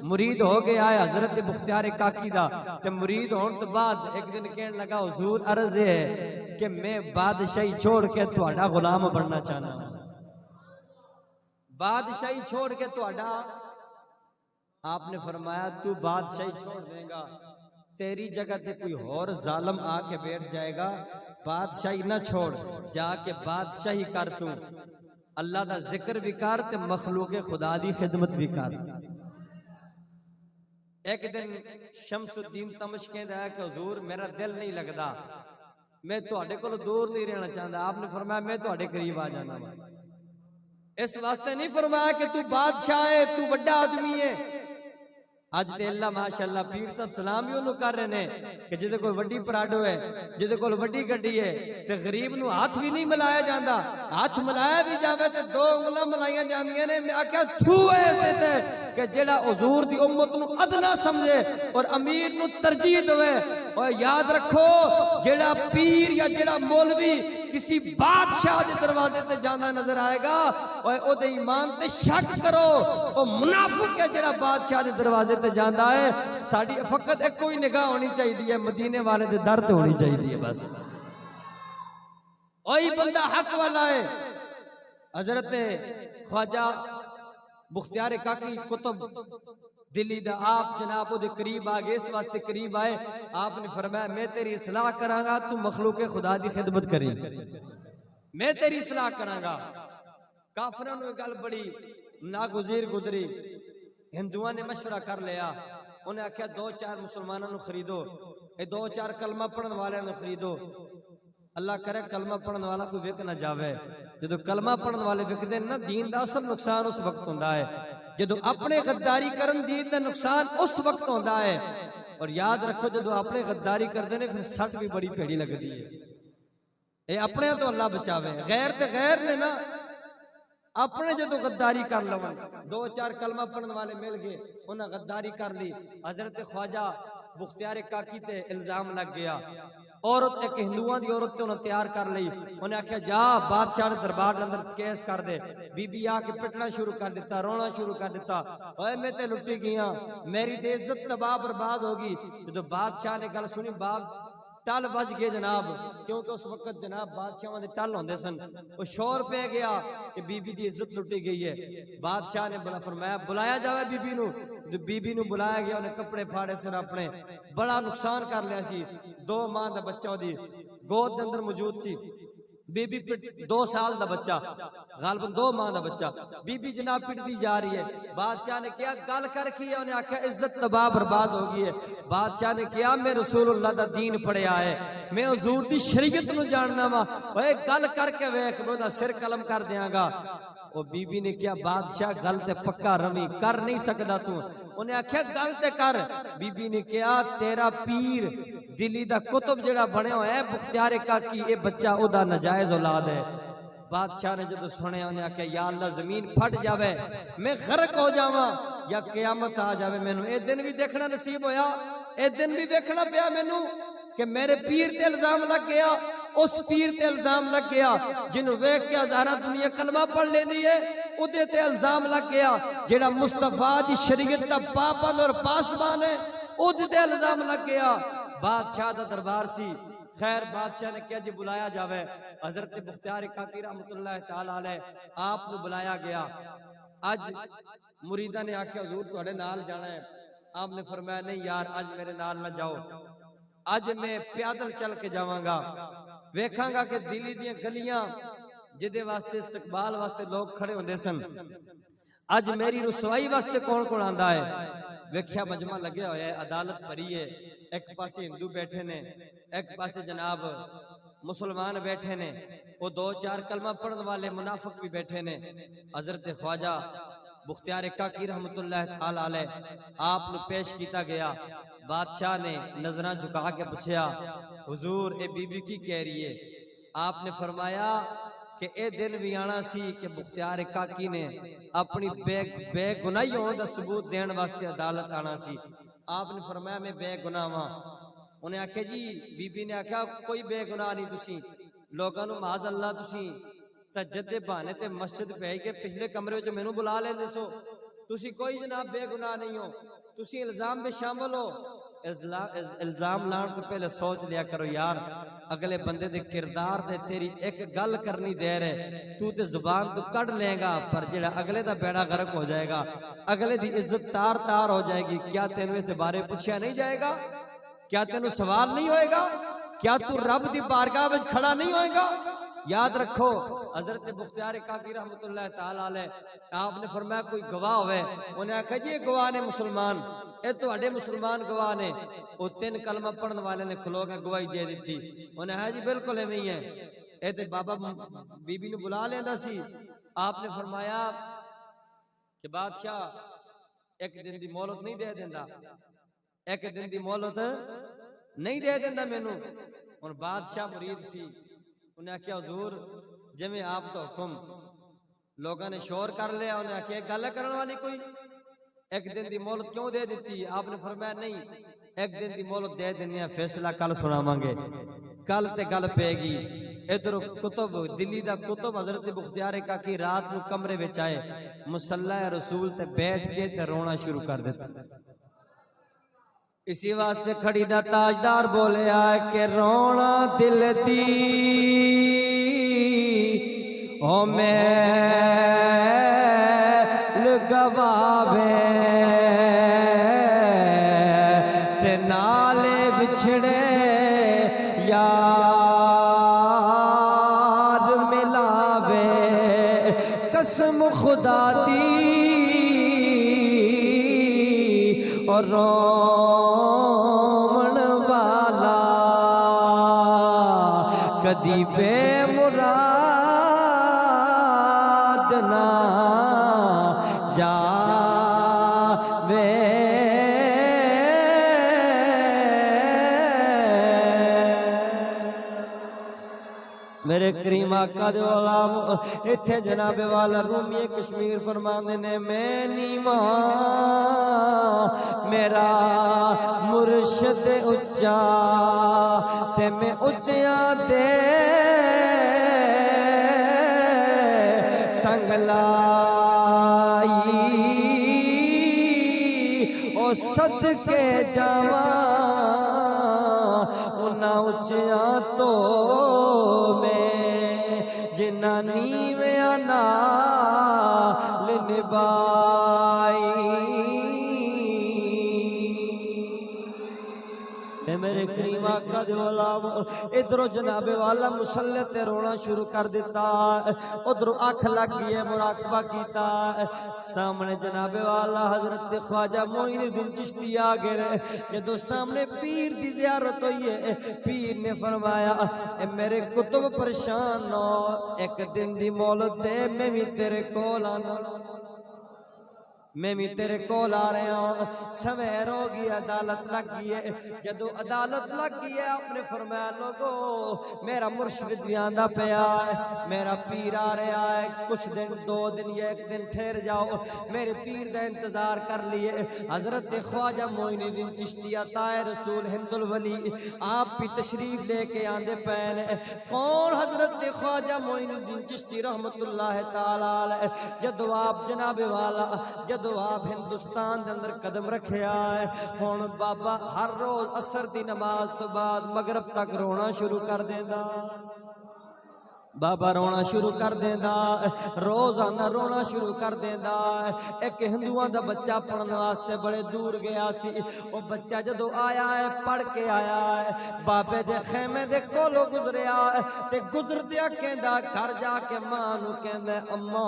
मुरीद हो गया है हजरत मुख्तियार काकी दा। ते मुरीद होने तो बाद एक दिन कहने लगा हुजूर अर्ज है कि मैं बादशाही छोड़ के तुहाडा गुलाम बनना चाहना। बादशाही छोड़ के तुहाडा, आपने फरमाया तू बादशाही छोड़ देगा, तेरी जगह ते कोई और जालिम आके बैठ जाएगा। बादशाही ना छोड़, जाके बादशाही कर, तू अल्लाह दा जिक्र भी कर ते मखलूक खुदा दी खिदमत भी कर। एक दिन शमसुद्दीन तमश कहता है कि हुजूर मेरा दिल नहीं लगता, मैं तुहाडे कोलों दूर नहीं रहना चाहता। आपने फरमाया मैं तुहाडे करीब आ जाना। इस वास्ते नहीं फरमाया कि तू बादशाह है, तू बड़ा आदमी है। अज ते अल्लाह माशाअल्लाह पीर साहब सलाम भी उन्होंने कर रहे हैं कि जिदे कोल वड्डी पराडो है, जिदे कोल वड्डी गड्डी है, ते गरीब नू हाथ भी नहीं मिलाया जाता। हाथ मिलाया भी जावे ते दो उंगलां मिलाइयां जांदियां ने। मैं आख्या थू ऐसे ते कि जेड़ा हुजूर दी उम्मत नू अदना समझे और अमीर नू तरजीह देवे। और याद रखो, जेड़ा पीर या जेड़ा मौलवी किसी बादशाह के दरवाजे ते जाना नजर आएगा और ओदे ईमान ते शक करो, वो मुनाफिक है जेड़ा बादशाह के दरवाजे ते जांदा है। साडी फकत एक कोई निगाह होनी चाहिए, मदीने वाले दे दर ते होनी चाहिए बस। वही बंदा हक वाला है। हजरत ख्वाजा मुख्तियार काकी कुतुब दिल्ली दा आप जनाब दे करीब आ गए। इस वास्ते करीब आए, आपने फरमाया मैं तेरी इस्लाह करांगा, तू मखलूक खुदा दी खिदमत करी, मैं तेरी इस्लाह करांगा। काफिरां नूं गल बड़ी नागुज़ीर गुजरी। हिंदुआं ने मशवरा कर लिया, उन्हें आख्या 2-4 मुसलमानों नूं खरीदो, ये 2-4 कलमा पढ़न वाले नूं खरीदो। अल्लाह करे कलमा पढ़न वाला कोई विक ना जावे। जो कलमा पढ़न वाले विकदे ना, दीन दा असल नुकसान उस वक्त हुंदा है जो अपने गद्दारी करन, दीन दा नुकसान उस वक्त होता है। और याद रखो, जो अपने गद्दारी करते हैं फिर सट भी बड़ी भेड़ी लगती है। ये अपने तो अल्लाह बचावे, गैर ते गैर ने ना। अपने जो गद्दारी कर लवन, 2-4 कलमा पढ़ने वाले मिल गए, उन्हें गद्दारी कर ली। हजरत ख्वाजा मुख्तियार काकी ते इल्जाम लग गया। औरत एक हिंदुआं दी औरत ते उन्हें तैयार कर ली। उन्हें आख्या जा बादशाह दे दरबार के अंदर केस कर दे। बीबी आके पिटना शुरू कर दिता, रोना शुरू कर दिता, ओए मैं ते लुटी गई, मेरी ते इज्जत तबाह बर्बाद होगी। जो बादशाह ने गल सुनी, बाप टल बज गए जनाब, क्योंकि उस वक्त जनाब बादशाह दे टल होंदे सन। वो शोर पे गया कि बीबी की इज्जत लुटी गई है। बादशाह ने बड़ा फरमाया बुलाया जावे बीबी नू। जो बीबी नू बुलाया गया, उन्हें कपड़े फाड़े सिर अपने, बड़ा नुकसान कर लिया सी। 2 माह का बच्चा ओदी गोद के अंदर मौजूद सी। बीबी 2 साल का बच्चा, गालबन 2 माह का बच्चा, बीबी जनाब पिटती जा रही है। बादशाह ने क्या गल कर की है? उन्हें आख्या इज्जत तबाह बर्बाद हो गई है। बादशाह ने कहा मैं रसूलुल्लाह दा दीन पढ़िया है, मैं हुजूर दी शरीयत नू जानना वा, ओए गल करके वेख, मैं सिर कलम कर देंगा। वो बीबी ने क्या बादशाह गल ते पक्का रवी, कर नहीं सकता तू। उन्हें आख्या गल ते कर। बीबी ने कहा तेरा पीर दिल्ली दा कुतुब जेड़ा बने हुआ है मुख्तियार काकी, ये बच्चा ओदा नाजायज औलाद है। बादशाह ने जब सुने, उन्हें आख्या या अल्लाह जमीन फट जावे, मैं गर्क हो जावा या क़यामत आ जावे, मैनू ए दिन भी देखना नसीब होया, ए दिन भी देखना पिया मैनू कि मेरे पीर ते इल्जाम लग गया। उस पीर ते इल्जाम लग गया जिन्हों वेख के हज़ारा दुनिया कलमा पढ़ लेती है, उदे ते इल्जाम लग गया। जेड़ा मुस्तफा दी शरीयत दा पाबंद और पासबान है, उदे ते इल्जाम लग गया। बादशाह दा दरबार सी। खैर बादशाह ने कहा जी बुलाया जावे। हजरत मुख्तियार काकी रहमतुल्लाह तआला अलैह आप नु बुलाया गया। अज मुरीदा ने आख्या हुजूर तुहाडे नाल जाना है। आपने फरमाया नहीं यार अज मेरे नाल ना जाओ, अज मैं पैदल चल के जावांगा, वेखांगा कि दिल्ली दी गलियां जिदे वास्ते इस्तकबाल वास्ते लोग खड़े होंदे सन, अज मेरी रसवाई वास्ते कौन कौन आंदा है। वेख्या मजमा लगे होया है, अदालत भरी है, एक पासे हिंदू बैठे ने, एक पासे जनाब मुसलमान बैठे ने, वो दो चार कलमा पढ़ने वाले मुनाफिक भी बैठे ने। हजरत ख्वाजा मुख्तियार काकी रहमतुल्लाह तआला अलैह आप नु पेश किया गया। बादशाह ने नजरां झुका के पूछया हुजूर ए बीबी की कह रही है। आपने फरमाया कि ए दिन भी आना सी कि मुख्तियार काकी ने अपनी बेगुनाही होने का सबूत देने वास्ते अदालत आना सी। आपने फरमाया मैं बेगुनाह वां। उन्हें आख्या जी बीबी ने आख्या कोई बेगुनाह नहीं, तुसी लोगों नूं माज़ अल्लाह तुसी तहज्जुद दे बहाने ते मस्जिद पे के पिछले कमरे विच मैनू बुला लेंदे सो, तुसी कोई जनाब बेगुनाह नहीं हो, तुसी इल्जाम में शामिल हो। इल्जाम लाने तो पहले सोच लिया करो यार अगले बंदे दे किरदार दे तेरी एक गल करनी देर है, तू ते जुबान तो कढ़ लेगा पर जेड़ा अगले दा बेड़ा गर्क हो जाएगा, अगले दी इज्जत तार तार हो जाएगी। क्या तेनू इस बारे पूछा नहीं जाएगा? क्या तेनू सवाल नहीं होएगा? क्या तू रब दी बारगाह विच खड़ा नहीं होएगा? याद रखो हजरत मुख्तियार काकी रहमतुल्लाह तआला अलैह आपने फरमाया कोई गवाह होवे। उन्हें आख्या जी गवाह ने मुसलमान, ए तुहाडे मुसलमान गवाह ने। वो तीन कलमा पढ़ने वाले ने खलो के गवाही दे दी। उन्हें है जी बिल्कुल एवें ही है, ए ते बाबा बीबी ने बुला लेंदा सी। आपने फरमाया कि बादशाह एक दिन दी मोहलत नहीं दे देंदा, एक दिन दी मोहलत नहीं दे देंदा मैनू। और बादशाह मुरीद सी, उन्हें आख्या हुजूर जिवें आप तो हुक्म। लोगों ने शोर कर लिया, उन्हें आख्या गल करने वाली कोई एक दिन की मोहलत क्यों दे दी? आपने फरमाया नहीं एक दिन की मोहलत दे देनी है, फैसला कल सुनावांगे, कल ते गल पेगी। इधर कुतुब दिल्ली दा कुतुब हजरत मुख्तियार काकी रात नू कमरे विच आए, मुसल्ला रसूल ते बैठ के ते रोना शुरू कर दिता। इसी वास्ते खड़ी दा ताजदार बोलिया कि रोना दिल दी ओ मैल गवावे ते नाले बिछड़े यार मिलावे। कसम खुदा दी और रोमन वाला कदी बेमुराद ना जावे। मेरे करीम आका दे गुलाम इत्थे जनाबे वाला रूमी कश्मीर फरमांदे ने मैं नीवा मेरा मुर्शद उच्चा ते मैं उच्चिया दे संगलाई ओ सदके जावा उन्ना उच्चिया तो जिन्ना नीविया नाल निभाई। मेरे करीम आका दे गुलाम इधरों जनाबे वाला मुसल्ले ते रोना शुरू कर दिता, उधरों अख लग गई है, मुराकबा कीता। सामने जनाबे वाला हजरत ख्वाजा मोइनुद्दीन चिश्ती आ गए। जदों सामने पीर दी ज़ियारत हुई है, पीर ने फरमाया मेरे कुतुब परेशान हो, एक दिन दी मोहलत दे, मैं भी तेरे कोल आना, मैं भी तेरे कोल आ रहा हूं। सवेर हो गई, अदालत लग गई है। जदों अदालत लग गई है आपने फरमाया लोगो मेरा मुर्शिद भी आंदा पिया है, मेरा पीर आ रहा है, कुछ दिन 2 दिन या 1 दिन ठहर जाओ, मेरे पीर का इंतजार कर लिए। हजरत ख्वाजा मोइनुद्दीन चिश्ती ताए रसूल हिंदुल वली आप भी तशरीफ लेके आंदे पैन। कौन? हजरत ख्वाजा मोइनुद्दीन चिश्ती रहमतुल्लाह ताला अलैह जदों आप जनाबे वाला जदों आप हिंदुस्तान दे अंदर कदम रखिया है हुण बाबा हर रोज असर दी नमाज तो बाद मगरब तक रोना शुरू कर देंदा बाबा रोना शुरू कर देंदा रोजाना रोना शुरू कर देंदा एक हिंदुआं दा बच्चा पढ़ने वास्ते बड़े दूर गया सी वो बच्चा जदों आया है पढ़ के आया है बाबे दे खेमे दे कोलों गुजरिया ते गुजरदिया कहंदा घर जाके मां नूं कहंदा अम्मा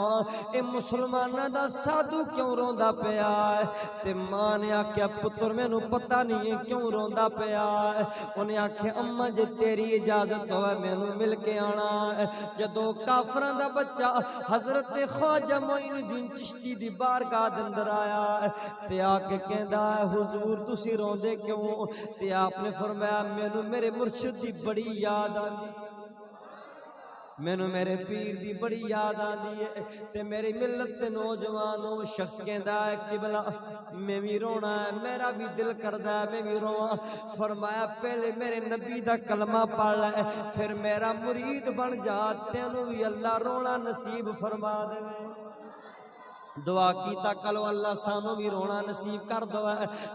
ए मुसलमानां दा साधु क्यों रोंदा पिया है ते मां ने आख्या पुत्र मैनू पता नहीं है क्यों रोंदा पिया है उन्हें आख्या अम्मा जे तेरी इजाजत होवे मैनू मिल के आना है जदों काफरां दा बच्चा हजरत ख्वाजा मोइनुद्दीन चिश्ती दी बारगाह दे अंदर आया ते आके कहंदा हुजूर तुसी रोंदे क्यों ते आपने फरमाया मैनू मेरे मुर्शिद दी बड़ी याद आंदी मैनू मेरे पीर दी बड़ी याद आंदी है ते मेरी मिलत दे नौजवान वो शख्स कहंदा है किबला मैं भी रोना है मेरा भी दिल करदा है मैं भी रोवां फरमाया पहले मेरे नबी दा कलमा पढ़ ले फिर मेरा मुरीद बन जा तेनू भी अल्लाह रोना नसीब फरमा देवे दुआ कीता कलो अल्लाह सानू भी रोना नसीब कर दो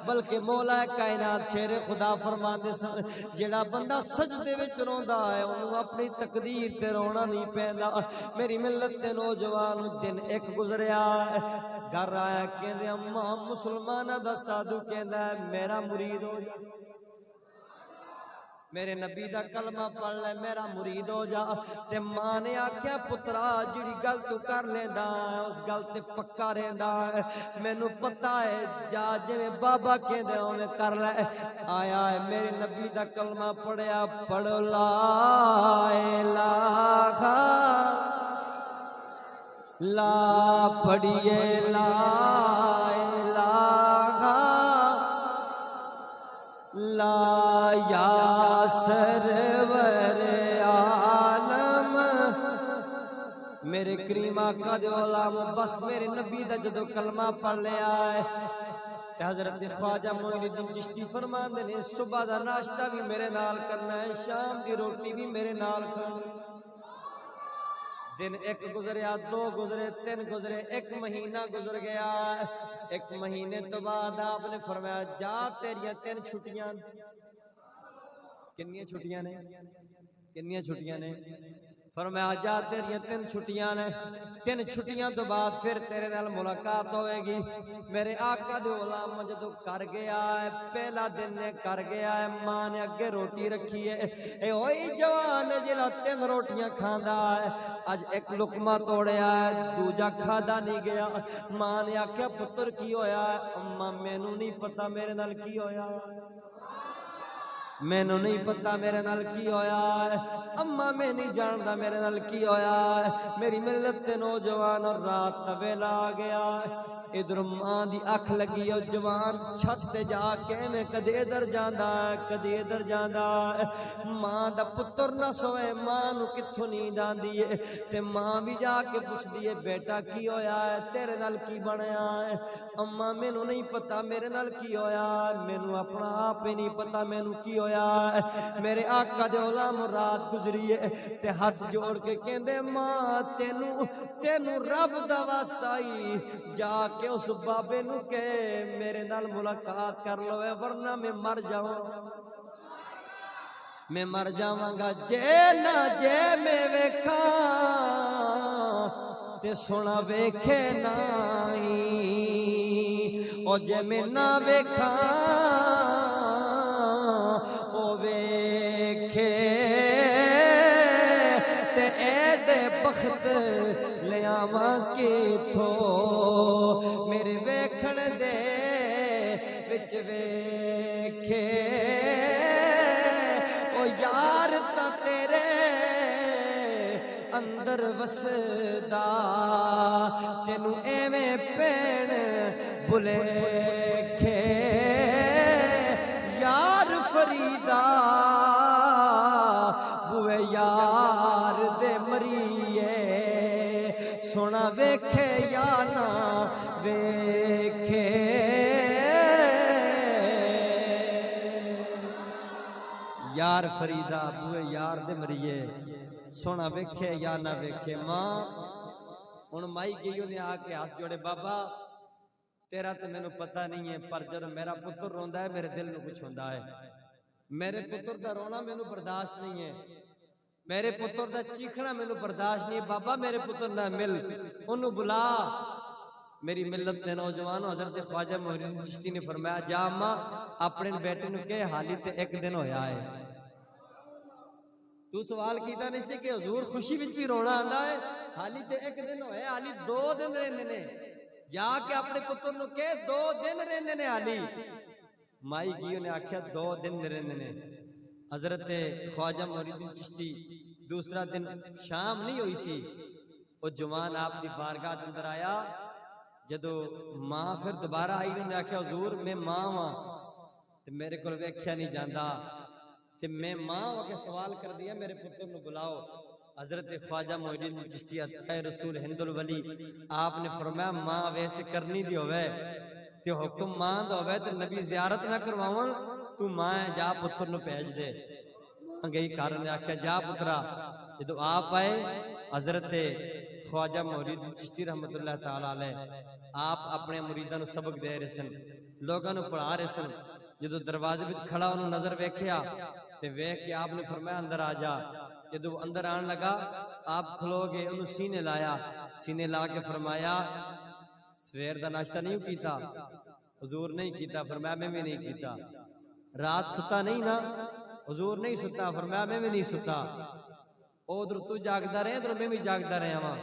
बल्कि मौला कायनात शेरे खुदा फरमाते सन जेड़ा बंदा सजदे विच रोंदा है उन्होंने अपनी तकदीर ते रोना नहीं पैंदा मेरी मिलत दे नौजवान दिन एक गुजरिया घर आया कहंदे अम्मा मुसलमाना दा साधु कहंदा है मेरा मुरीद हो जा मेरे नबी दा कलमा पढ़ ले मेरा मुरीद हो जा ते मां ने आख्या पुत्रा जिहड़ी गल तू कर लेंदा उस गल ते पक्का रहंदा मैनू पता है जा जिवें बाबा कहंदे उवें कर ले आया है मेरे नबी दा कलमा पढ़िया पढ़ ला इलाहा ला पढ़िए ला इलाहा ला या सरवर आलम मेरे करीम आका दे औलाम बस मेरे नबी दा जदों कलमा पढ़ लिया है हजरत ख्वाजा मोइनुद्दीन चिश्ती फरमांदे ने सुबह दा नाश्ता भी मेरे नाल करना है शाम दी रोटी भी मेरे नाल खानी दिन एक गुजरिया दो गुजरे तीन गुजरे एक महीना गुजर गया एक महीने तो बाद आपने फरमाया जा तेरिया तीन छुट्टियां कितनी छुट्टियां ने फरमाया जा तेरिया तीन छुट्टियां ने तीन छुट्टियां तो बाद फिर तेरे नाल मुलाकात होएगी मेरे आका दे गुलाम जदों कर गया है पहला दिन ने कर गया है मां ने अगे रोटी रखी है ए ओही जवान जेड़ा तीन रोटियां खांदा है आज एक लुकमा तोड़िया है दूजा खादा नहीं गया मां ने आख्या पुत्र की होया अम्मा मैनू नहीं पता मेरे नाल की होया मैनू नहीं पता मेरे नाल की होया है अम्मा मैं नहीं जानता मेरे नाल की होया है मेरी मिलत ते नौजवान और रात दा वेला आ गया है इधर मां दी अख लगी और जवान छत ते जाके मैं कदे इधर जांदा कदे इधर जांदा मां दा पुत्र ना सोए मां नू कित्थों नींद आंदी है ते मां भी जाके पुछदी है बेटा की होया है तेरे नाल की बनया है अम्मा मैनू नहीं पता मेरे नाल की होया मैनू अपना आप ही नहीं पता मैनू की होया है मेरे आका दे औलाम रात गुजरी है ते हाथ जोड़ के कहंदे मां तेनू तेनू रब दा वास्ता ही जाके उस बाबे नू के मेरे नाल मुलाकात कर लो वरना मैं मर जावां मैं मर जावांगा जे ना जे मैं वेखा ते सोना वेखे नाई ओ जे मैं ना वेखा ओ वेखे ते एडे बख्त ले आवां किथों मेरे वेखण दे विच वेखे ओ यार ता तेरे अंदर वसदा तेनू एवें पैण भुलेखे यार फरीदा बुए यार दे मरीए सोना वेखे या ना वेखे यार फरीदा बुए यार दे मरीए सोना वेखे या ना वेखे। मां हुण माई गई, उन्हें आके हाथ जोड़े, बाबा तेरा तो मैनू पता नहीं है, पर जब मेरा पुत्र रोंदा है मेरे दिल में कुछ होंदा है। मेरे पुत्र का रोना मैनू बर्दाश्त नहीं है, मेरे पुत्र का चीखना मैनू बर्दाश्त नहीं है। बाबा मेरे पुत्र ना मिल, उन्होंने बुला। मेरी मिलत के नौजवान हजरत ख्वाजा मोइनुद्दीन चिश्ती ने फरमाया, जा अम्मा अपने बेटे नु कह हाली ते एक दिन होया है। तू सवाल कीता नहीं सी कि हुजूर खुशी विच भी रोना आंदा है, हाली ते एक दिन होया, हाली 2 दिन रहंदे ने। जाके अपने पुत्र नु कह 2 दिन रहंदे ने हाली। माई की ने आख्या 2 दिन रहंदे ने। हजरत ख्वाजा मोइनुद्दीन चिश्ती दूसरा दिन शाम नहीं हुई सी, वो जवान आपकी बारगाह के अंदर आया। जदों मां फिर दोबारा आई, उन्हें आख्या हुजूर मैं मां वां ते मेरे को वेख्या नहीं जाता, ते मैं मां होके सवाल कर दिया, मेरे पुत्र नु बुलाओ। हजरत ख्वाजा मोइनुद्दीन चिश्ती अताए रसूल हिंदुल वली आपने फरमाया, मां वैसे करनी दी होवे ते हुक्म मां दा होवे ते नबी जियारत ना करवावन, तू मां है जा पुत्र नु भेज दे। मां गई घर ने आख्या जा पुत्रा। जदों आप आए हजरत ख्वाजा मोइनुद्दीन चिश्ती रहमतुल्लाह ताला अलैह आप अपने मुरीदां नु सबक दे रहे सन, लोगों नु पढ़ा रहे सन। जदों दरवाजे विच खड़ा उन्होंने नजर वेख्या ते वेख के आपने फरमाया अंदर आ जा। जदों अंदर आन लगा आप खलो गए, उन्होंने सीने लाया, सीने ला के फरमाया सवेर दा नाश्ता नहीं कीता? हुजूर नहीं कीता। फरमाया मैं भी नहीं कीता। रात सुता नहीं ना? हुजूर नहीं सुता। फरमाया मैं भी नहीं सुता। उधर तू जागदा रहे, इधर मैं भी जागदा रहा वां।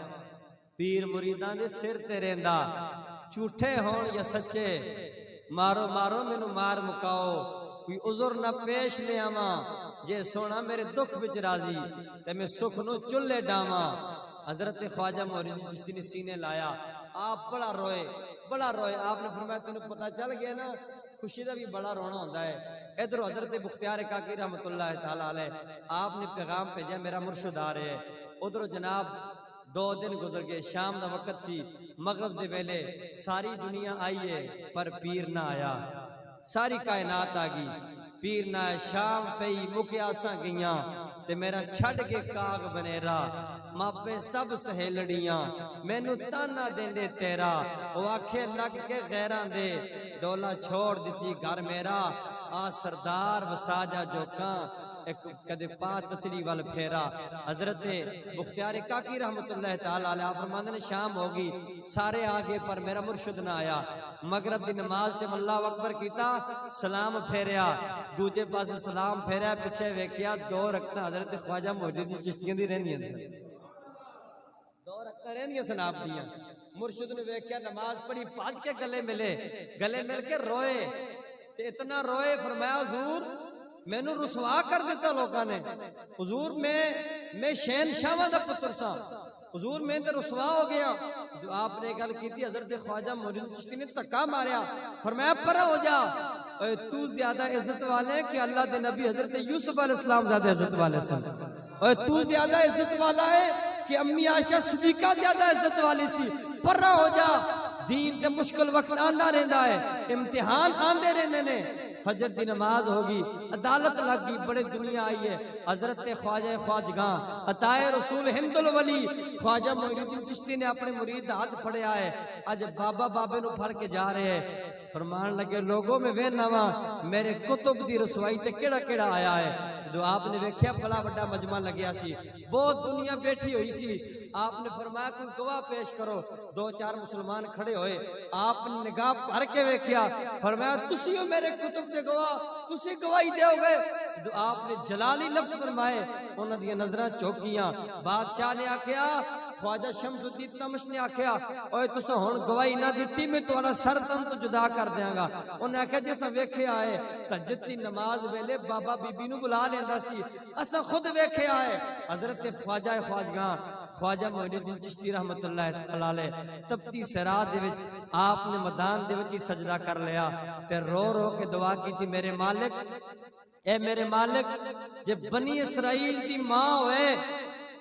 पीर मुरीदां दे सिर ते रहिंदा, झूठे होण या सच्चे, मारो मारो मैनू मार मुकाओ, कोई उजुर ना पेश ले आवां। जे सोना मेरे दुख विच राजी ते मैं सुख नु चुल्ले डावां। हजरत ख्वाजा मोइनुद्दीन चिश्ती ने सीने लाया, आप बड़ा रोए, बड़ा रोए। आपने फरमाया तेनू पता चल गया ना, खुशी का भी बड़ा रोना होता है। इधर हजरत मुख्तियार काकी रहमतुल्लाह ताला अलैह आपने पैगाम भेजा, मेरा मुर्शिद आ रहे है। उधर जनाब 2 दिन गुजर गए, शाम का वक्त सी, मगरब दे वेले सारी दुनिया आई है पर पीर ना आया। सारी कायनात आ गई, पीर ना आया। शाम पई मुकियासा गईया ते मेरा छड़ के काग बनेरा, मापे सब सहेलड़ियां मैनू ताना देंदे तेरा। वो आखे लग के गैरां दे डोला छोड़ दी घर मेरा, आ सरदार वसाजा जोका एक कदे पा ततड़ी वाल फेरा। हजरत मुख्तियार काकी रहमतुल्लाह ताला अलैह फरमाते ने शाम होगी, सारे आगे पर मेरा मुर्शिद ना आया। मगरब दी नमाज च अल्लाहु अकबर कीता, सलाम फेरिया, दूजे पासे सलाम फेरिया, पीछे वेखिया 2 रकअत हजरत ख्वाजा मोइनुद्दीन चिश्तियां दी रहंदियां सन। 2 रकअत रहंदियां सन आप दियां। मुर्शिद ने वेखिया नमाज पढ़ी, भज के गले मिले, गले मिल के रोए ते इतना रोए। फरमाया हुजूर मैनू रुसवा कर दिता लोगों ने, हुजूर मैं शहनशाह दा पुत्र सा, हुजूर मैं तो रुसवा हो गया। जो आपने गल की हजरत ख्वाजा मोइनुद्दीन चिश्ती ने धक्का मारिया, फरमाया पर हो जा, तू ज्यादा इज्जत वाले कि अल्लाह के नबी हजरत यूसुफ अलैहिस्सलाम ज्यादा इज्जत वाले सन, और तू ज्यादा इज्जत वाला है कि अम्मी आयशा सिद्दीका ज्यादा इज्जत वाली सी। पर हो जा, दीन ते मुश्किल वक्त आंदा रहंदा है, इम्तिहान आंदे रहंदे ने। फजर की नमाज होगी, अदालत लग गई, बड़े दुनिया आई है। हजरत ख्वाजा ख्वाजगा अताए रसूल हिंदुल वली ख्वाजा मोइनुद्दीन चिश्ती ने अपने मुरीद हाथ फड़िया है। अज बाबा बाबे नु फड़ के जा रहे हैं, फरमान लगे लोगों में वे नवा मेरे कुतुब दी रसवाई ते केड़ा केड़ा आया है। जो आपने वेख्या बड़ा बड़ा मजमा लग्या सी, बहुत दुनिया बैठी हुई सी। आपने फरमाया कोई गवाह पेश करो। 2-4 मुसलमान खड़े होए, आपने निगाह भर के वेख्या, फरमाया तुसी हो मेरे कुतुब दे गवाह, तुसी गवाही दोगे। जो आपने जलाली लफ्ज फरमाए, उन्हां दी नजरां चौकियां। बादशाह ने आख्या, ख्वाजा शमसुद्दीन तमश ने आख्या, ओए तुस हुण गवाही ना दिती मैं तुहाडा सर तन तो जुदा कर देंगा। उन्हें आख्या जिस वेख्या है तहज्जुद दी नमाज वेले बाबा बीबी नू बुला लेंदा सी, असा खुद वेख्या है। हजरत ख्वाजा ख्वाजगा ख्वाजा मोइनुद्दीन चिश्ती रहमतुल्लाह ताला अलैह तपती सिरात दे विच आपने मैदान दे विच सजदा कर लिया ते रो रो के दुआ की थी, मेरे मालिक ए मेरे मालिक जे बनी इसराइल दी मां होए,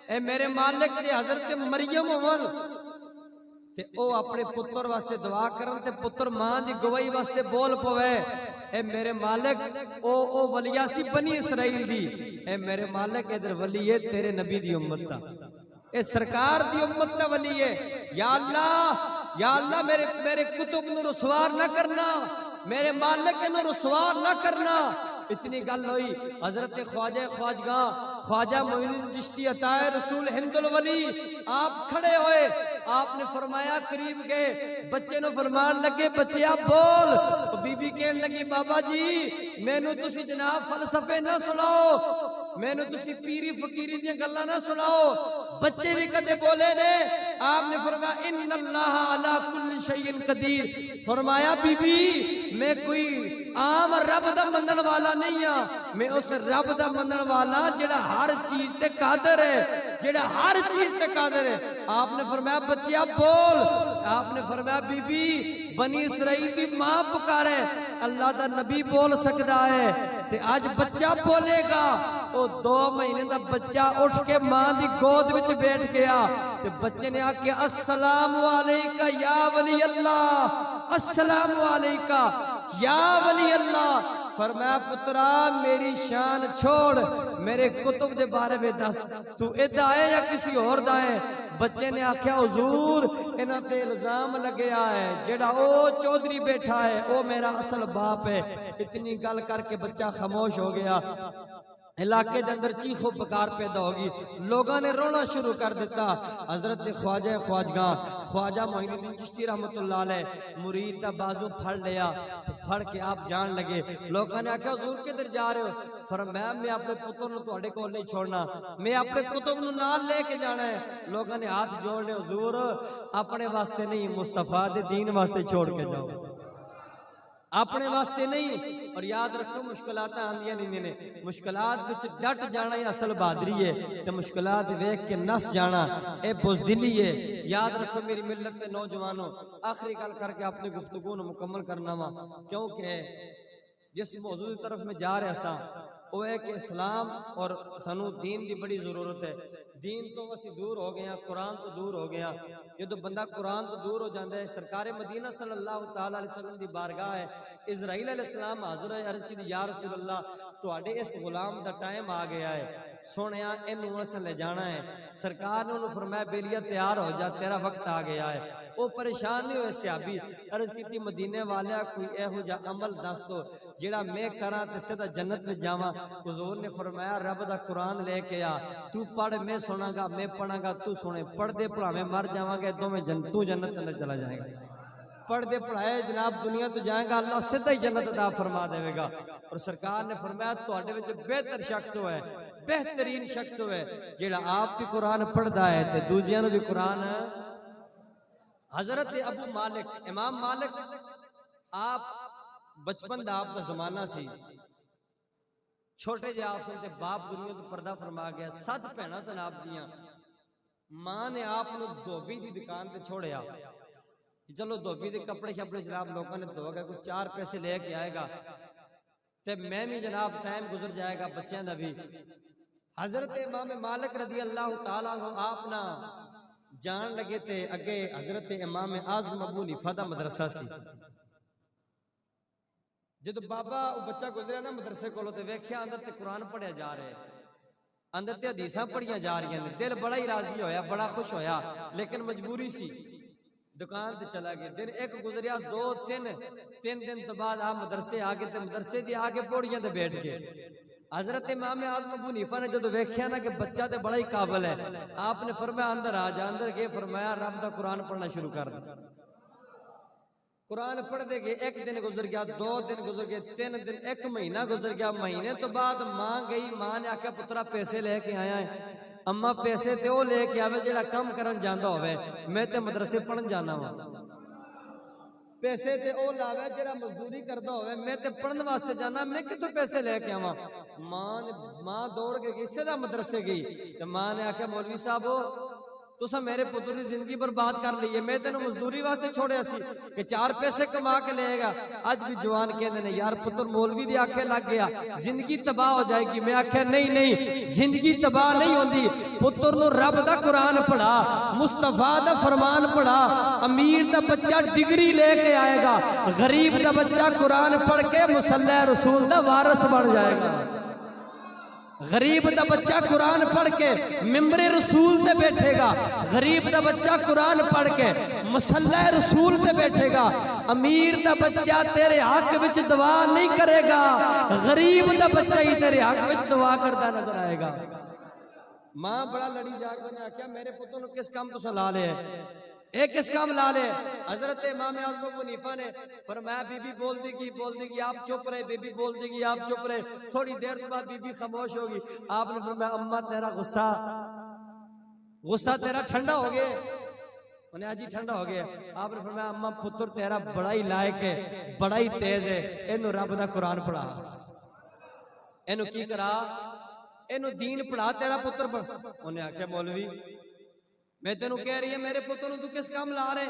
ए मेरे मालिक जे हजरत मरियम होवन ते ओ अपने पुत्र वास्ते दुआ करन ते पुत्र मां दी गवाही वास्ते बोल पवे। ए मेरे मालिक ओ वलियासी बनी इसराइल दी, ए मेरे मालिक इधर वली है तेरे नबी दी उम्मत दा, ए सरकार दी उम्मत दा वली है। या अल्लाह मेरे कुतुब नु रुसवार ना करना, मेरे मालिक नु रुसवार ना करना। इतनी गल हुई, हजरत ख्वाजा मोइनुद्दीन चिश्ती अताए रसूल हिंदुल वली आप खड़े हुए, आपने फरमाया करीब गए, बच्चे नु फरमान लगे बच्चे आप बोल। तो बीबी कहने लगी बाबा जी मैनू तुसी जनाब फलसफे ना सुनाओ, मैनू तुसी पीरी फकीरी दी गल्लां ना सुनाओ। बच्चे भी कदे बोले ने, आपने फरमाया इन्नल्लाह अला कुल्ली शैइन कदीर। फरमाया बीबी मैं कोई आम रब दा मनन वाला नहीं हां, मैं उस रब दा मनन वाला जेड़ा हर चीज ते कादर है, जेड़ा हर चीज ते कादर है। आपने फरमाया बच्चिया बोल। आपने फरमाया बीबी बनी इसराइल दी मां पुकारे, अल्लाह दा नबी बोल सकदा है ते आज बच्चा बोलेगा। ओ 2 महीने दा बच्चा उठ के मां दी गोद विच बैठ गया ते बच्चे ने आख्या अस्सलामु अलैका या वली अल्लाह, अस्सलामु अलैका या वली अल्लाह। फरमाया पुत्रा मेरी शान छोड़, मेरे कुतुब दे बारे में दस, तू इदा है या किसी और दा है। बच्चे ने आख्या हुजूर इन्हां ते इल्जाम लगया है, जेड़ा ओ चौधरी बैठा है ओ मेरा असल बाप है। इतनी गल करके बच्चा खामोश हो गया। इलाके के अंदर चीखो पुकार पैदा होगी, लोगों ने रोना शुरू कर दिता। हजरत ख्वाजा मोइनुद्दीन चिश्ती रहमतुल्लाह अलैह मुरीद दा बाजू फड़ लिया, फड़ के आप जान लगे। लोगों ने आख्या हुजूर किधर जा रहे हो? फरमाया मैं अपने पुत्र नूं तुहाडे कोल नहीं छोड़ना, मैं अपने कुतुब नूं नाल लेके जाना है। लोगों ने हाथ जोड़ने, हुजूर अपने वास्ते नहीं मुस्तफा दे दीन वास्ते छोड़ के जाओ, अपने वास्ते नहीं। और याद रखो मुश्किलात आंदियां नहीं ने, मुश्किलात विच डट जाना ही असल बहादुरी है, ते मुश्किलात वेख के नस जाना ए बुज़दिली है। याद रखो मेरी मिल्लत के नौजवानों, आखिरी गल करके अपनी गुफ्तगू नूं मुकम्मल करना वा, क्योंकि जिस मौजू की तरफ में जा रहा सा वो है कि इस्लाम और सानू दीन की बड़ी जरूरत है। दीन तो असी दूर हो गए, कुरान तो दूर हो गया। जो बंदा कुरान तो दूर हो जाता है, सरकार मदीना सल्लल्लाहु तआला अलैहि वसल्लम की बारगाह है, इजराइल अलैहिस्सलाम हाज़िर है, अर्ज की या रसूल अल्लाह तुहाडे इस गुलाम दा टाइम आ गया है, सोनिया इनू अस ले जाना है। सरकार ने उन्होंने फरमाया बेलिया तैयार हो जा, तेरा वक्त आ गया है। वो परेशान नहीं हुए सहाबी, अर्ज की मदीने वाले कोई एहो जा अमल दस दो जेड़ा मैं करा ते सीधा जन्नत में जावा। हुजूर ने फरमाया रब दा कुरान लेके आ, तू पढ़ मैं सुनागा, मैं पढ़ांगा तू सुने, पढ़दे पढ़ावे मर जावांगे दोवें, तू जन्नत के अंदर चला जाएगा। पढ़दे पढ़ाए जनाब दुनिया तो जाएगा, अल्लाह सीधा ही जन्नत अता फरमा देगा। और सरकार ने फरमाया तुहाडे विच बेहतर शख्स होए, बेहतरीन शख्स होए जेड़ा आप भी कुरान पढ़दा है ते दूजियां नूं भी कुरान। हजरत अबू मालिक इमाम मालिक आप बचपन दा आप दा जमाना सी, छोटे जे आप सन ते बाप दुनिया तो पर्दा फरमा गया। 7 भैणां सन आप दियां, मां ने आप नूं धोबी दी दुकान ते छोड़िया, चलो धोबी दे कपड़े शपड़े जनाब लोगों ने धो गए, कुछ 4 पैसे लेके आएगा ते मैं भी जनाब टाइम गुजर जाएगा बच्चों का भी। हजरत इमाम मालिक रज़ी अल्लाह तआला अन्हु आप ना जान लगे थे अगे हजरत इमाम आज़म अबू हनीफा दा मदरसा सी। जब बाबा बच्चा गुजरिया ना मदरसे कोलों ते वेख्या अंदर ते कुरान पढ़िया जा रहा है, अंदर ते हदीसां पढ़िया जा रही हैं। दिल बड़ा ही राजी होया, बड़ा खुश होया, लेकिन मजबूरी सी, दुकान ते चला गया। दिन एक गुजरिया, 2-3 दिन तो बाद आप मदरसे आ गए, मदरसे दी आगे पौड़ियां ते बैठ गए। हजरत इमाम आज़म अबू हनीफा ने जो वेख्या ना कि बच्चा तो बड़ा ही काबिल है, आपने फरमाया अंदर आ जा। अंदर गए, फरमाया रब दा कुरान पढ़ना शुरू कर दे। कुरान पढ़ते गए, 1 दिन गुजर गया, 2 दिन गुजर गए, 3 दिन, 1 महीना गुजर गया। महीने तो बाद मां गई, मां ने आख्या पुत्रा पैसे लेके आया है। अम्मा पैसे ते वो लेके आवे जेड़ा काम करन जांदा होवे, मैं ते मदरसे पढ़न जाना वा। पैसे ते ओ लावे जेड़ा मजदूरी करदा होवे, मैं ते पढ़न वास्ते जाना, मैं कितों पैसे लेके आवा। मां दौड़ के गई, सीधा मदरसे गई। ते मां ने आख्या मौलवी साहब तुसा मेरे पुत्र की जिंदगी बर्बाद कर ली है, मैं तेन मजदूरी वास्ते छोड़े सी कि 4 पैसे कमा के लेगा। अज भी जवान कहते हैं यार पुत्र मौलवी दी आखे लग गया जिंदगी तबाह हो जाएगी। मैं आख्या नहीं नहीं, जिंदगी तबाह नहीं होती। पुत्र नु रब दा कुरान पढ़ा, मुस्तफा दा फरमान पढ़ा। अमीर दा बच्चा डिग्री लेके आएगा, गरीब दा बच्चा कुरान पढ़ के मुसल्ला रसूल दा वारिस बन जाएगा। गरीब दा बच्चा कुरान पढ़ के मिंबरे रसूल से बैठेगा, गरीब दा बच्चा कुरान पढ़ के मुसल्ला रसूल से बैठेगा। अमीर दा बच्चा तेरे हक विच दुआ नहीं करेगा, गरीब दा बच्चा ही तेरे हक विच दुआ करता नजर आएगा। मां बड़ा लड़ी जाके आख्या मेरे पुत्र नु किस काम तो ला ले, एक किस काम ला ले। हजरत इमाम आज़म अबू हनीफा ने फरमाया बीबी बोल देगी आप चुप रहे, बीबी बोल देगी आप चुप रहे। थोड़ी देर के बाद बीबी खामोश होगी। आपने फरमाया अम्मा तेरा गुस्सा तेरा ठंडा हो गया। उन्हें आज ही ठंडा हो गया। आपने फरमाया अम्मा पुत्र तेरा बड़ा ही लायक है, बड़ा ही तेज है, इनू रब दा कुरान पढ़ा, इनू की करा, इनू दीन पढ़ा तेरा पुत्र। उन्हें आख्या मौलवी मैं तेनू कह रही है मेरे पुत्र तू किस काम ला रहे,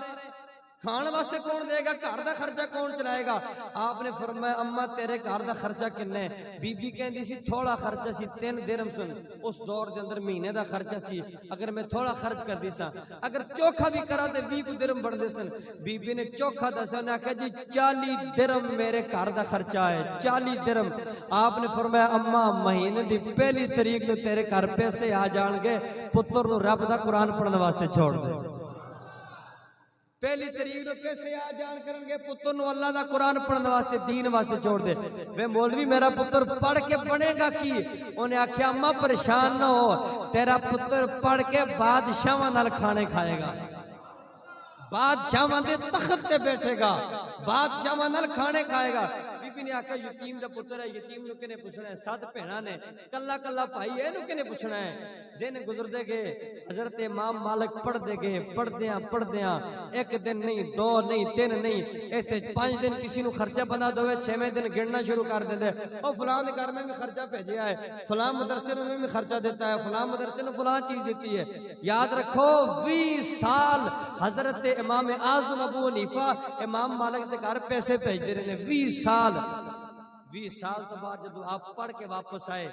खाने वास्ते कौन देगा, घर का खर्चा कौन चलाएगा। आपने फरमाया अम्मा तेरे घर का खर्चा किन्ना है। बीबी कहती सी थोड़ा खर्चा सी 3 दिरहम सुन, उस दौर के अंदर महीने का खर्चा सी। अगर मैं थोड़ा खर्च कर दी सा, अगर चोखा भी करा तो 20 दिरहम बनते सन। बीबी ने चोखा दसा, उन्हें आख्या जी 40 दिरहम मेरे घर का खर्चा है, 40 दिरहम। आपने फरमाया अम्मा महीने की पहली तारीख को तेरे घर पैसे आ जाएंगे, पुत्र नु रब दा कुरान पढ़ने वास्ते छोड़ दे। पहली तारीख को पैसे आ जान करेंगे, पुत्र नु अल्लाह दा कुरान पढ़ने वास्ते दीन वास्ते छोड़ दे। वे मौलवी मेरा पुत्र पढ़ के बनेगा की। उन्हें आख्या अम्मा परेशान ना हो, तेरा पुत्र पढ़ के बादशाह नाल खाने खाएगा, बादशाह दे तख्त पे बैठेगा, बादशाह नाल खाने खाएगा। बीबी ने आख्या यतीम दा पुत्र है, यतीम नु किने पूछना है, 7 भैणा ने, कल्ला कल्ला भाई है, इनू किने पूछना है। दिन गुजरदे गए, हजरत इमाम मालिक पढ़ते गए, पढ़दे एक दिन नहीं, 2 नहीं, 3 नहीं, इतने 5 दिन किसी को खर्चा बना दो, 6वें दिन गिनना शुरू कर देंगे। और फलां घर में भी खर्चा भेजा है, फलां मदरसे में भी खर्चा देता है, फलां मदरसे ने फलां चीज देती है। याद रखो 20 साल हजरत इमाम आज़म अबू हनीफा इमाम मालिक के घर पैसे भेजते रहे। 20 साल तो बाद जब आप पढ़ के वापस आए,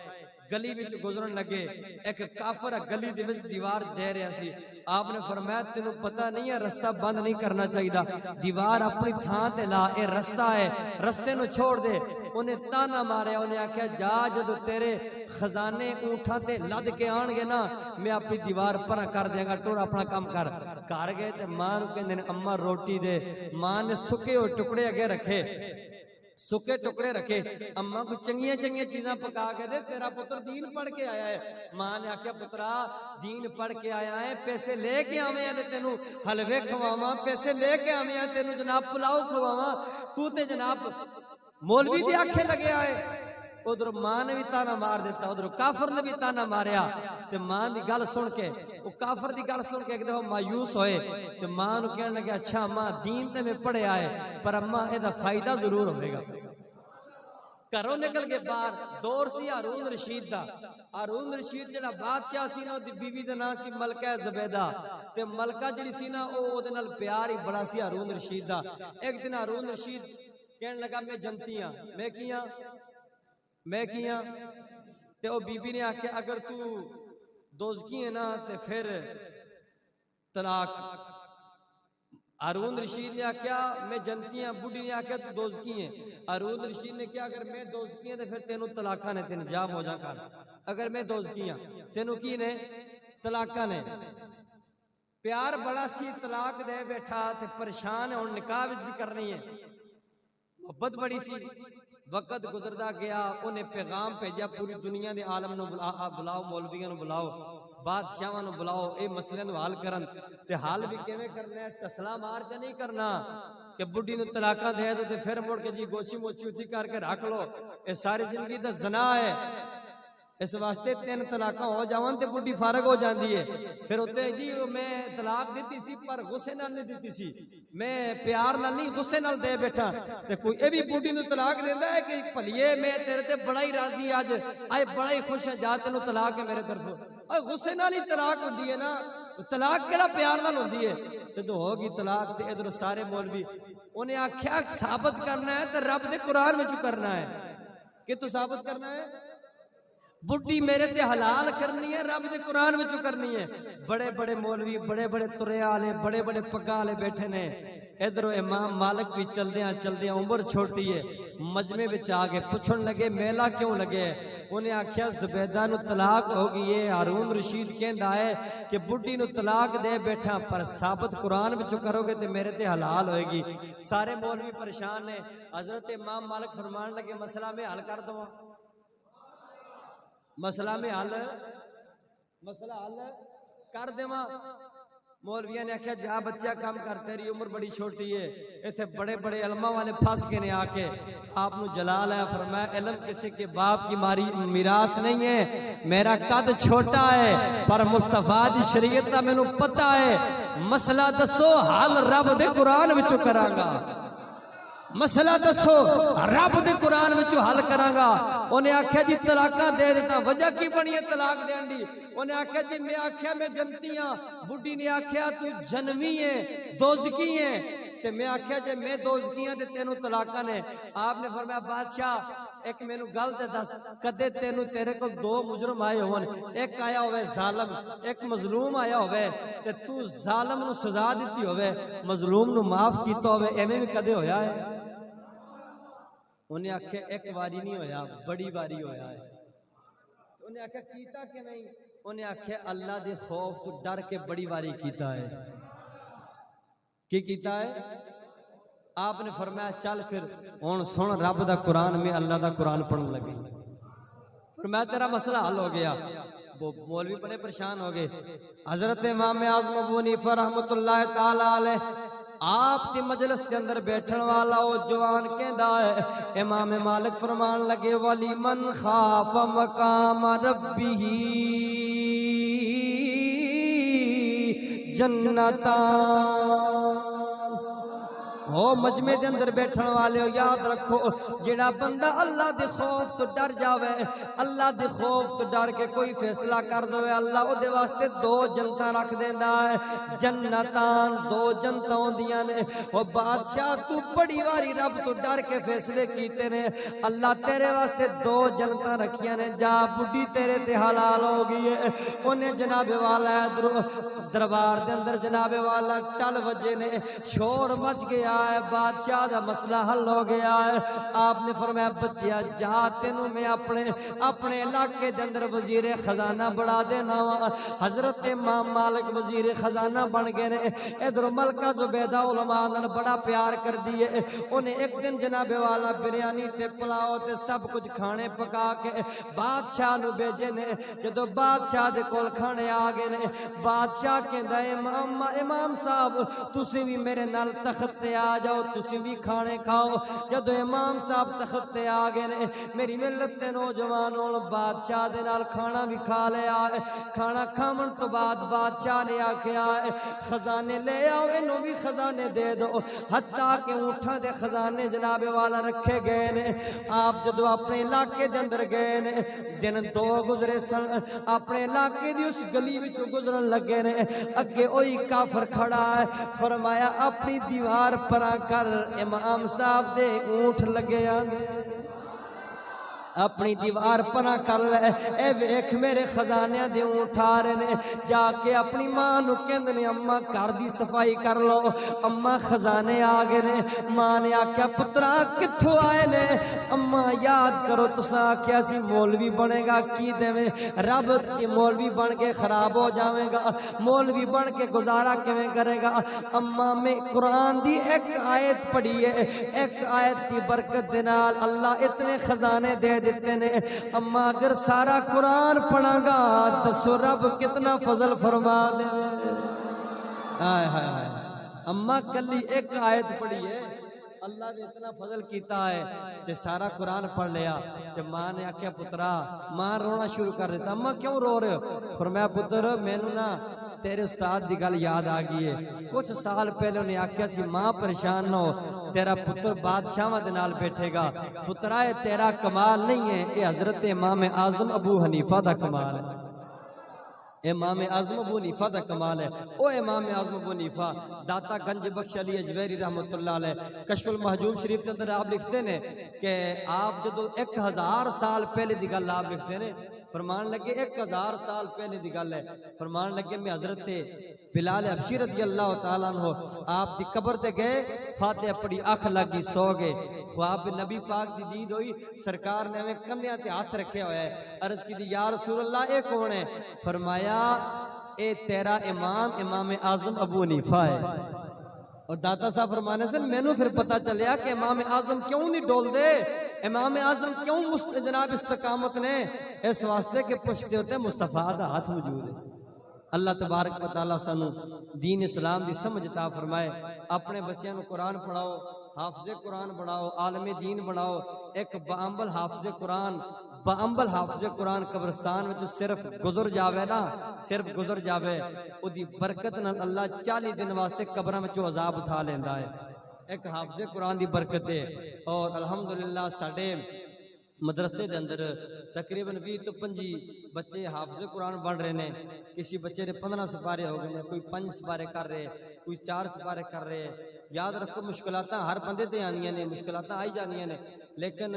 गली विच गुजरन लगे, एक काफर गली दे विच दीवार दे रहा सी। आपने फरमाया तेनू पता नहीं है रास्ता बंद नहीं करना चाहिए, दीवार अपनी थां ते ला, ए रास्ता है, रास्ते नु छोड़ दे। उन्हें ताना मारे, उन्हें आख्या जा जदों तेरे खजाने ऊंठा ते लद के आणगे ना, मैं अपनी दीवार पर कर देंगा, टुर अपना काम कर। घर गए ते मां नूं कहंदे अम्मा रोटी दे। मां ने सुके हुए टुकड़े अगे रखे, सुके टुकड़े रखे, अम्मा को चंगिया चंगिया चीजा पका के दे, तेरा पुत्र दीन पढ़ के आया है। मां ने आख्या पुत्रा दीन पढ़ के आया है, पैसे लेके आवे हैं तेनू हलवे खवावा, पैसे लेके आवे हैं तेनू जनाब पुलाव खवावा, तू ते जनाब मौलवी दी आखे लगे आए। उधर मां ने भी ताना मार दिता, उधर काफर ने भी ताना मारिया। ते मां दी गल सुन के, वो काफर दी गल सुन के एक दफा मायूस होए, ते मां नूं कहण लगे अच्छा अम्मा दीन ते मैं पढ़िया है, पर अम्मा एदा फायदा जरूर होगा। घरों निकल के बाहर, दौर सी हारून रशीद दा। हारून रशीद जिहड़ा बादशाह सी ना, ओदी बीवी दा नाम सी मलका ज़ुबैदा, ते मलका जिहड़ी सी ना ओदे नाल प्यार ही बड़ा सी हारून रशीद दा। एक दिन हारून रशीद कहण लगा मैं जनती हां, मैं किया ते ओ बीबी ने आख्या अगर तू दोजकी है ना ते फिर तलाक। हारून रशीद ने आख्या मैं जनती हां, बुढ़ी ने आख्या तू दोजकी है। हारून रशीद ने क्या अगर मैं दोजकी हां ते फिर तेनू तलाका ने, तेन जाम हो जा कर। अगर मैं दोजकी हां तेनू की ने तलाका ने। प्यार बड़ा सी, तलाक दे बैठा ते परेशान है, हुण निकाह भी करनी है, मोहब्बत बड़ी सी। वक्त गुजरदा गया, उन्हें पैगाम भेजा पूरी दुनिया के आलम नूं बुलाओ, मौलवियां नूं बुलाओ, बादशाहां नूं बुलाओ, ये मसले नूं हल करन। ते हल भी किवें करना है, टसला मार के नहीं करना कि बुढ़ी नूं तलाका दे दो ते फिर मुड़ के जी गोची मोची उठी करके रख लो। ये सारी जिंदगी दा ज़ना है। इस वास्ते 3 तलाका हो जावन ते बुढ़ी फारग हो जाती है। फिर उत्ते जी मैं तलाक दी सी पर गुस्से नाल नहीं दी सी, मैं प्यार नाल नहीं गुस्से नाल दे बैठा। ते कोई ये भी बुढ़ी नूं तलाक देंदा है कि भलिए मैं तेरे ते बड़ा ही राजी, आज बड़ा ही खुश है, जा तेनू तलाक है मेरे तरफ। गुस्से नाल ही तलाक होंदी है ना, तलाक केड़ा प्यार नाल होंदी है। जो होगी तलाक ते इधर सारे मौलवी उन्हें आख्या साबित करना है तो रब दे कुरान विच करना है। कि तू साबित करना है बुढ़ी मेरे ते हलाल करनी है, रब दे कुरान विच करनी है। बड़े बड़े मौलवी बड़े बड़े तुरे वाले बड़े बड़े पग्गा वाले बैठे ने। इधरों इमाम मालिक भी चलदियां चलदियां उम्र छोटी है मजमे विच आ गए पुछण लगे मेला क्यों लगे। उन्हें आख्या जुबैदा नू तलाक हो गई है। हारून रशीद कहंदा है कि बुढ़ी नू तलाक दे बैठा पर साबित कुरान विच करोगे तो मेरे ते हलाल होएगी। सारे मौलवी परेशान ने। हजरत इमाम मालिक फरमान लगे मसला में हल कर दवा, मसला में हल कर देवा। मौलविया ने आख्या जा बच्चा काम कर, तेरी उम्र बड़ी छोटी है। इतने बड़े बड़े अलमा वाले फंस गए ने आके आपनु जलाल है। फरमाया इल्म किसी के बाप की मारी मिरास नहीं है, मेरा कद छोटा है पर मुस्तफा दी शरीयत दा मैनू पता है। मसला दसो हल रब दे कुरान विचों करांगा, मसला दसो रब दे कुरान विचों हल करांगा। उन्हें आख्या जी तलाका दे देता, वजह की बनी है तलाक देन दी। उन्हें आख्या जी मैं आख्या मैं जनती हाँ। बुढ़ी ने आख्या तू जनवी है दोजकी है। ते मैं आख्या जे मैं दोजकी हाँ ते तेनू तलाका ने। आपने फरमाया बादशाह एक मैनू गल ते दस, कदे तेनू तेरे को दो मुजरम आए होन, एक आया होवे जालिम एक मजलूम आया होवे ते तू जालिम नू सजा दिती होवे मजलूम नू माफ कीता होवे, एवें भी कदे होया है? उन्हें आख्या एक बारी नहीं होया बड़ी बारी होया है। उन्हें आख्या कीता कि नहीं? उन्हें आख्या अल्लाह दे खौफ तो डर के बड़ी बारी कीता है। की कीता है? आपने फरमाया चल फिर हुण सुन रब दा कुरान में अल्लाह दा कुरान पढ़न लगे। फरमाया तेरा मसला हल हो गया। वो मौलवी बड़े परेशान हो गए। हजरत इमाम आज़म अबू हनीफा रहमतुल्लाह ताला अलैह आपकी मजलिस के अंदर बैठन वाला वो जवान कहता है। इमाम मालिक फरमान लगे वली मन खाफ मकाम रब्बिही जन्नता। हो मजमे के अंदर बैठन वाले हो याद रखो जेड़ा बंदा अल्लाह दे खौफ तो डर जावे, अल्लाह दे खौफ तो डर के कोई फैसला कर दे अल्लाह ओदे वास्ते दो जन्नतां रख देंदा है। जन्नतान दो जन्नतां होंदियां ने। ओ बादशाह तू बड़ी वारी रब तो डर के फैसले कीते ने, अल्लाह तेरे वास्ते दो जन्नतां रखियां ने। जा बुढ़ी तेरे ते हलाल हो गई है। उन्हें जनाबे वाला दरबार दे अंदर जनाबे वाला टल वजे ने, शोर मच गया है, बादशाह दा मसला हल हो गया है। आपने फरमाया बच्चिया जा तेनू मैं अपने इलाके दे अंदर वजीरे खजाना बढ़ा देना वा। हजरत इमाम मालिक वजीरे खजाना बन गए ने। इधर मलका जुबैदा उलमा नाल बड़ा प्यार कर दिए। उन्हें एक दिन जनाबे वाला बिरयानी ते पुलाव ते सब कुछ खाने पका के बादशाह नू भेजे ने। जदों बादशाह दे कोल खाने आ गए ने, बादशाह कहंदा इमाम साहब तुसी भी मेरे नाल तख्त ते आ जाओ, तुसी भी खाने खाओ। जदों इमाम साहब तख्त ते आ गए ने, मेरी मिलत दे नौजवान होण बादशाह दे नाल खाना भी खा लिया है। खाना खावन तो बाद बादशाह ने आख्या है खजाने ले आओ, इन्हों भी खजाने दे दो। हत्ता के ऊंठां दे खजाने जनाबे वाला रखे गए ने। आप जदों अपने इलाके दे अंदर गए ने, दिन दो गुजरे सन, अपने इलाके दी उस गली विचों गुजरन लगे ने। अगे ओही काफर खड़ा है। फरमाया अपनी दीवार परा कर, इमाम साहब दे ऊंठ लगे आंदे। अपनी दीवार परा कर ले, ए वेख मेरे खजानिया दे ऊंठ आ रहे ने। जाके अपनी मां नू कहंदे ने अम्मा घर दी सफाई कर लो, अम्मा खजाने आ गए ने। मां ने आख्या पुत्रा कित्थों आए ने? अम्मा याद करो तुसां आख्या सी मौलवी बनेगा की देवे, रब मौलवी बन के खराब हो जाएगा, मौलवी बन के गुजारा किवें करेगा? अम्मा में कुरान दी एक आयत पढ़ी है, एक आयत की बरकत दे नाल अल्लाह इतने खजाने दे देते ने। अम्मा अगर सारा कुरान पढ़ांगा दसो रब कितना फजल फरमा दे। हाय हाय हाय, अम्मा कली एक आयत पढ़ी है, अल्लाह ने इतना फजल किया है कि सारा कुरान पढ़ लिया। ते मां ने आख्या पुत्रा, मां रोना शुरू कर देता। अम्मा क्यों रो रहे हो? फरमाया पुत्र मैनू ना तेरे उस्ताद की गल याद आ गई है। कुछ साल पहले उन्हें आख्या सी मां परेशान न हो, तेरा पुत्र बादशाह दे नाल बैठेगा। पुत्रा ये तेरा कमाल नहीं है, ये हजरत इमाम आज़म अबू हनीफा दा कमाल है। इमाम आज़म अबू हनीफा दा कमाल है। ओ इमाम आज़म अबू हनीफा दाता गंज बख्श अली अजमेरी रहमतुल्लाह अलैह कश्फुल महजूब शरीफ के अंदर आप लिखते ने कि आप जो 1000 साल पहले दी गल आप लिखते ने, फरमान लगे 1000 साल पहले दी गल है। फरमान लगे मैं हजरत बिलाल हबशी रज़ी अल्लाह तआला अन्हु आप दी कब्र ते गए, फातिहा पढ़ी, अख लगी, सो गए। ख्वाब नबी पाक दी दीद हुई, सरकार ने हमें कंधियां ते हाथ रखे हुए है। अर्ज की या रसूल अल्लाह ये कौन है? फरमाया ए तेरा इमाम इमाम आज़म अबू हनीफा है। और दाता साहब फरमाने से मैनू फिर पता चलिया कि इमाम आज़म क्यों नहीं डोल दे, इमाम आज़म क्यों जनाब इस्तकामत ने, इस वास्ते के पुछते होते मुस्तफा दा हाथ मौजूद है। अल्लाह तबारक व तआला सानू दीन इस्लाम की समझ अता फरमाए। अपने बच्चों को कुरान पढ़ाओ, हाफिज़े कुरान बनाओ, आलमे दीन बनाओ। एक बाअंबल हाफिज़े कुरान, बाअंबल हाफिज़े कुरान कब्रिस्तान में तो सिर्फ गुजर जावे ना, सिर्फ गुजर जावे, उदी बरकत नाल अल्लाह 40 दिन वास्ते कब्रां विचों अजाब उठा लेंदा है। एक हाफिज़े कुरान की बरकत है। और अल्हम्दुलिल्लाह साडे मदरसे के अंदर तकरीबन 20 तो 25 बच्चे हाफिज़े कुरान बन रहे हैं। किसी बच्चे ने 15 सिपारे हो गए, कोई 5 सिपारे कर रहे, कोई 4 सिपारे कर रहे। याद रखो मुश्किलात हर बंदे ते आनियां ने, मुश्किलात आई जानियां ने, लेकिन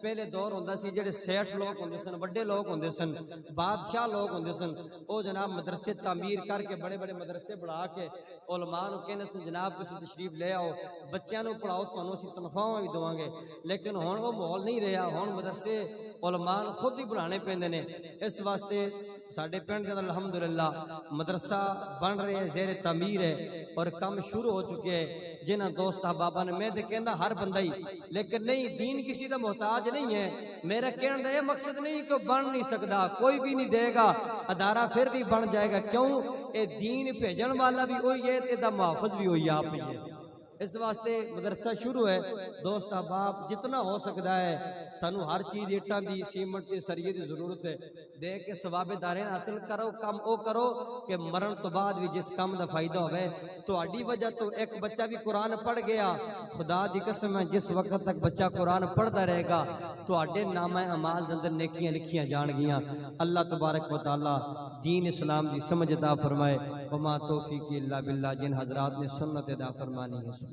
पहले दौर होंदा सी जेड़े सेठ लोग होंदे सन, बड़े लोग होंदे सन, बादशाह लोग होंदे सन, वो जनाब मदरसे तामीर करके बड़े बड़े मदरसे बढ़ा के उलमा नूं कहंदे सन जनाब तुसीं तशरीफ ले आओ, बच्चों को पढ़ाओ, तुहानूं असीं तनख्वाहां भी देवांगे। लेकिन हुण वो माहौल नहीं रहा, हुण मदरसे उलमा नूं खुद ही बुलाने पैंदे ने। इस वास्ते साडे पिंड के अंदर अल्हम्दुलिल्लाह मदरसा बन रहे हैं, ज़ेरे तामीर है और काम शुरू हो चुके हैं। जिन्हां दोस्त अहबाबा ने, मैं तो कहंदा हर बंदा ही, लेकिन नहीं, दीन किसी का मोहताज नहीं है। मेरा कहने का यह मकसद नहीं कि बन नहीं सकता, कोई भी नहीं देगा, अदारा फिर भी बन जाएगा। क्यों? ये दीन भेजन वाला भी वही है, इहदा मुहाफिज भी वही आप ही है। इस वास्ते मदरसा शुरू है। दोस्त अहबाब जितना हो सकता है सानू हर चीज ईटा की, सीमेंट की, सरिये की जरूरत है, दे के सवाबेदारे हासिल करो। कम ओ करो कि मरण तो बाद भी जिस काम का फायदा होवे। तुहाडी वजह तो एक बच्चा भी कुरान पढ़ गया, खुदा दी कसम है जिस वक्त तक बच्चा कुरान पढ़ता रहेगा तुहाडे नामे अमाल दे अंदर नेकियां लिखियां जाणगियां। अल्लाह तबारक व तआला दीन इस्लाम की समझ अता फरमाए। वमा तौफीक इल्ला बिल्लाह। जिन हजरात ने सुन्नत अदा फरमानी है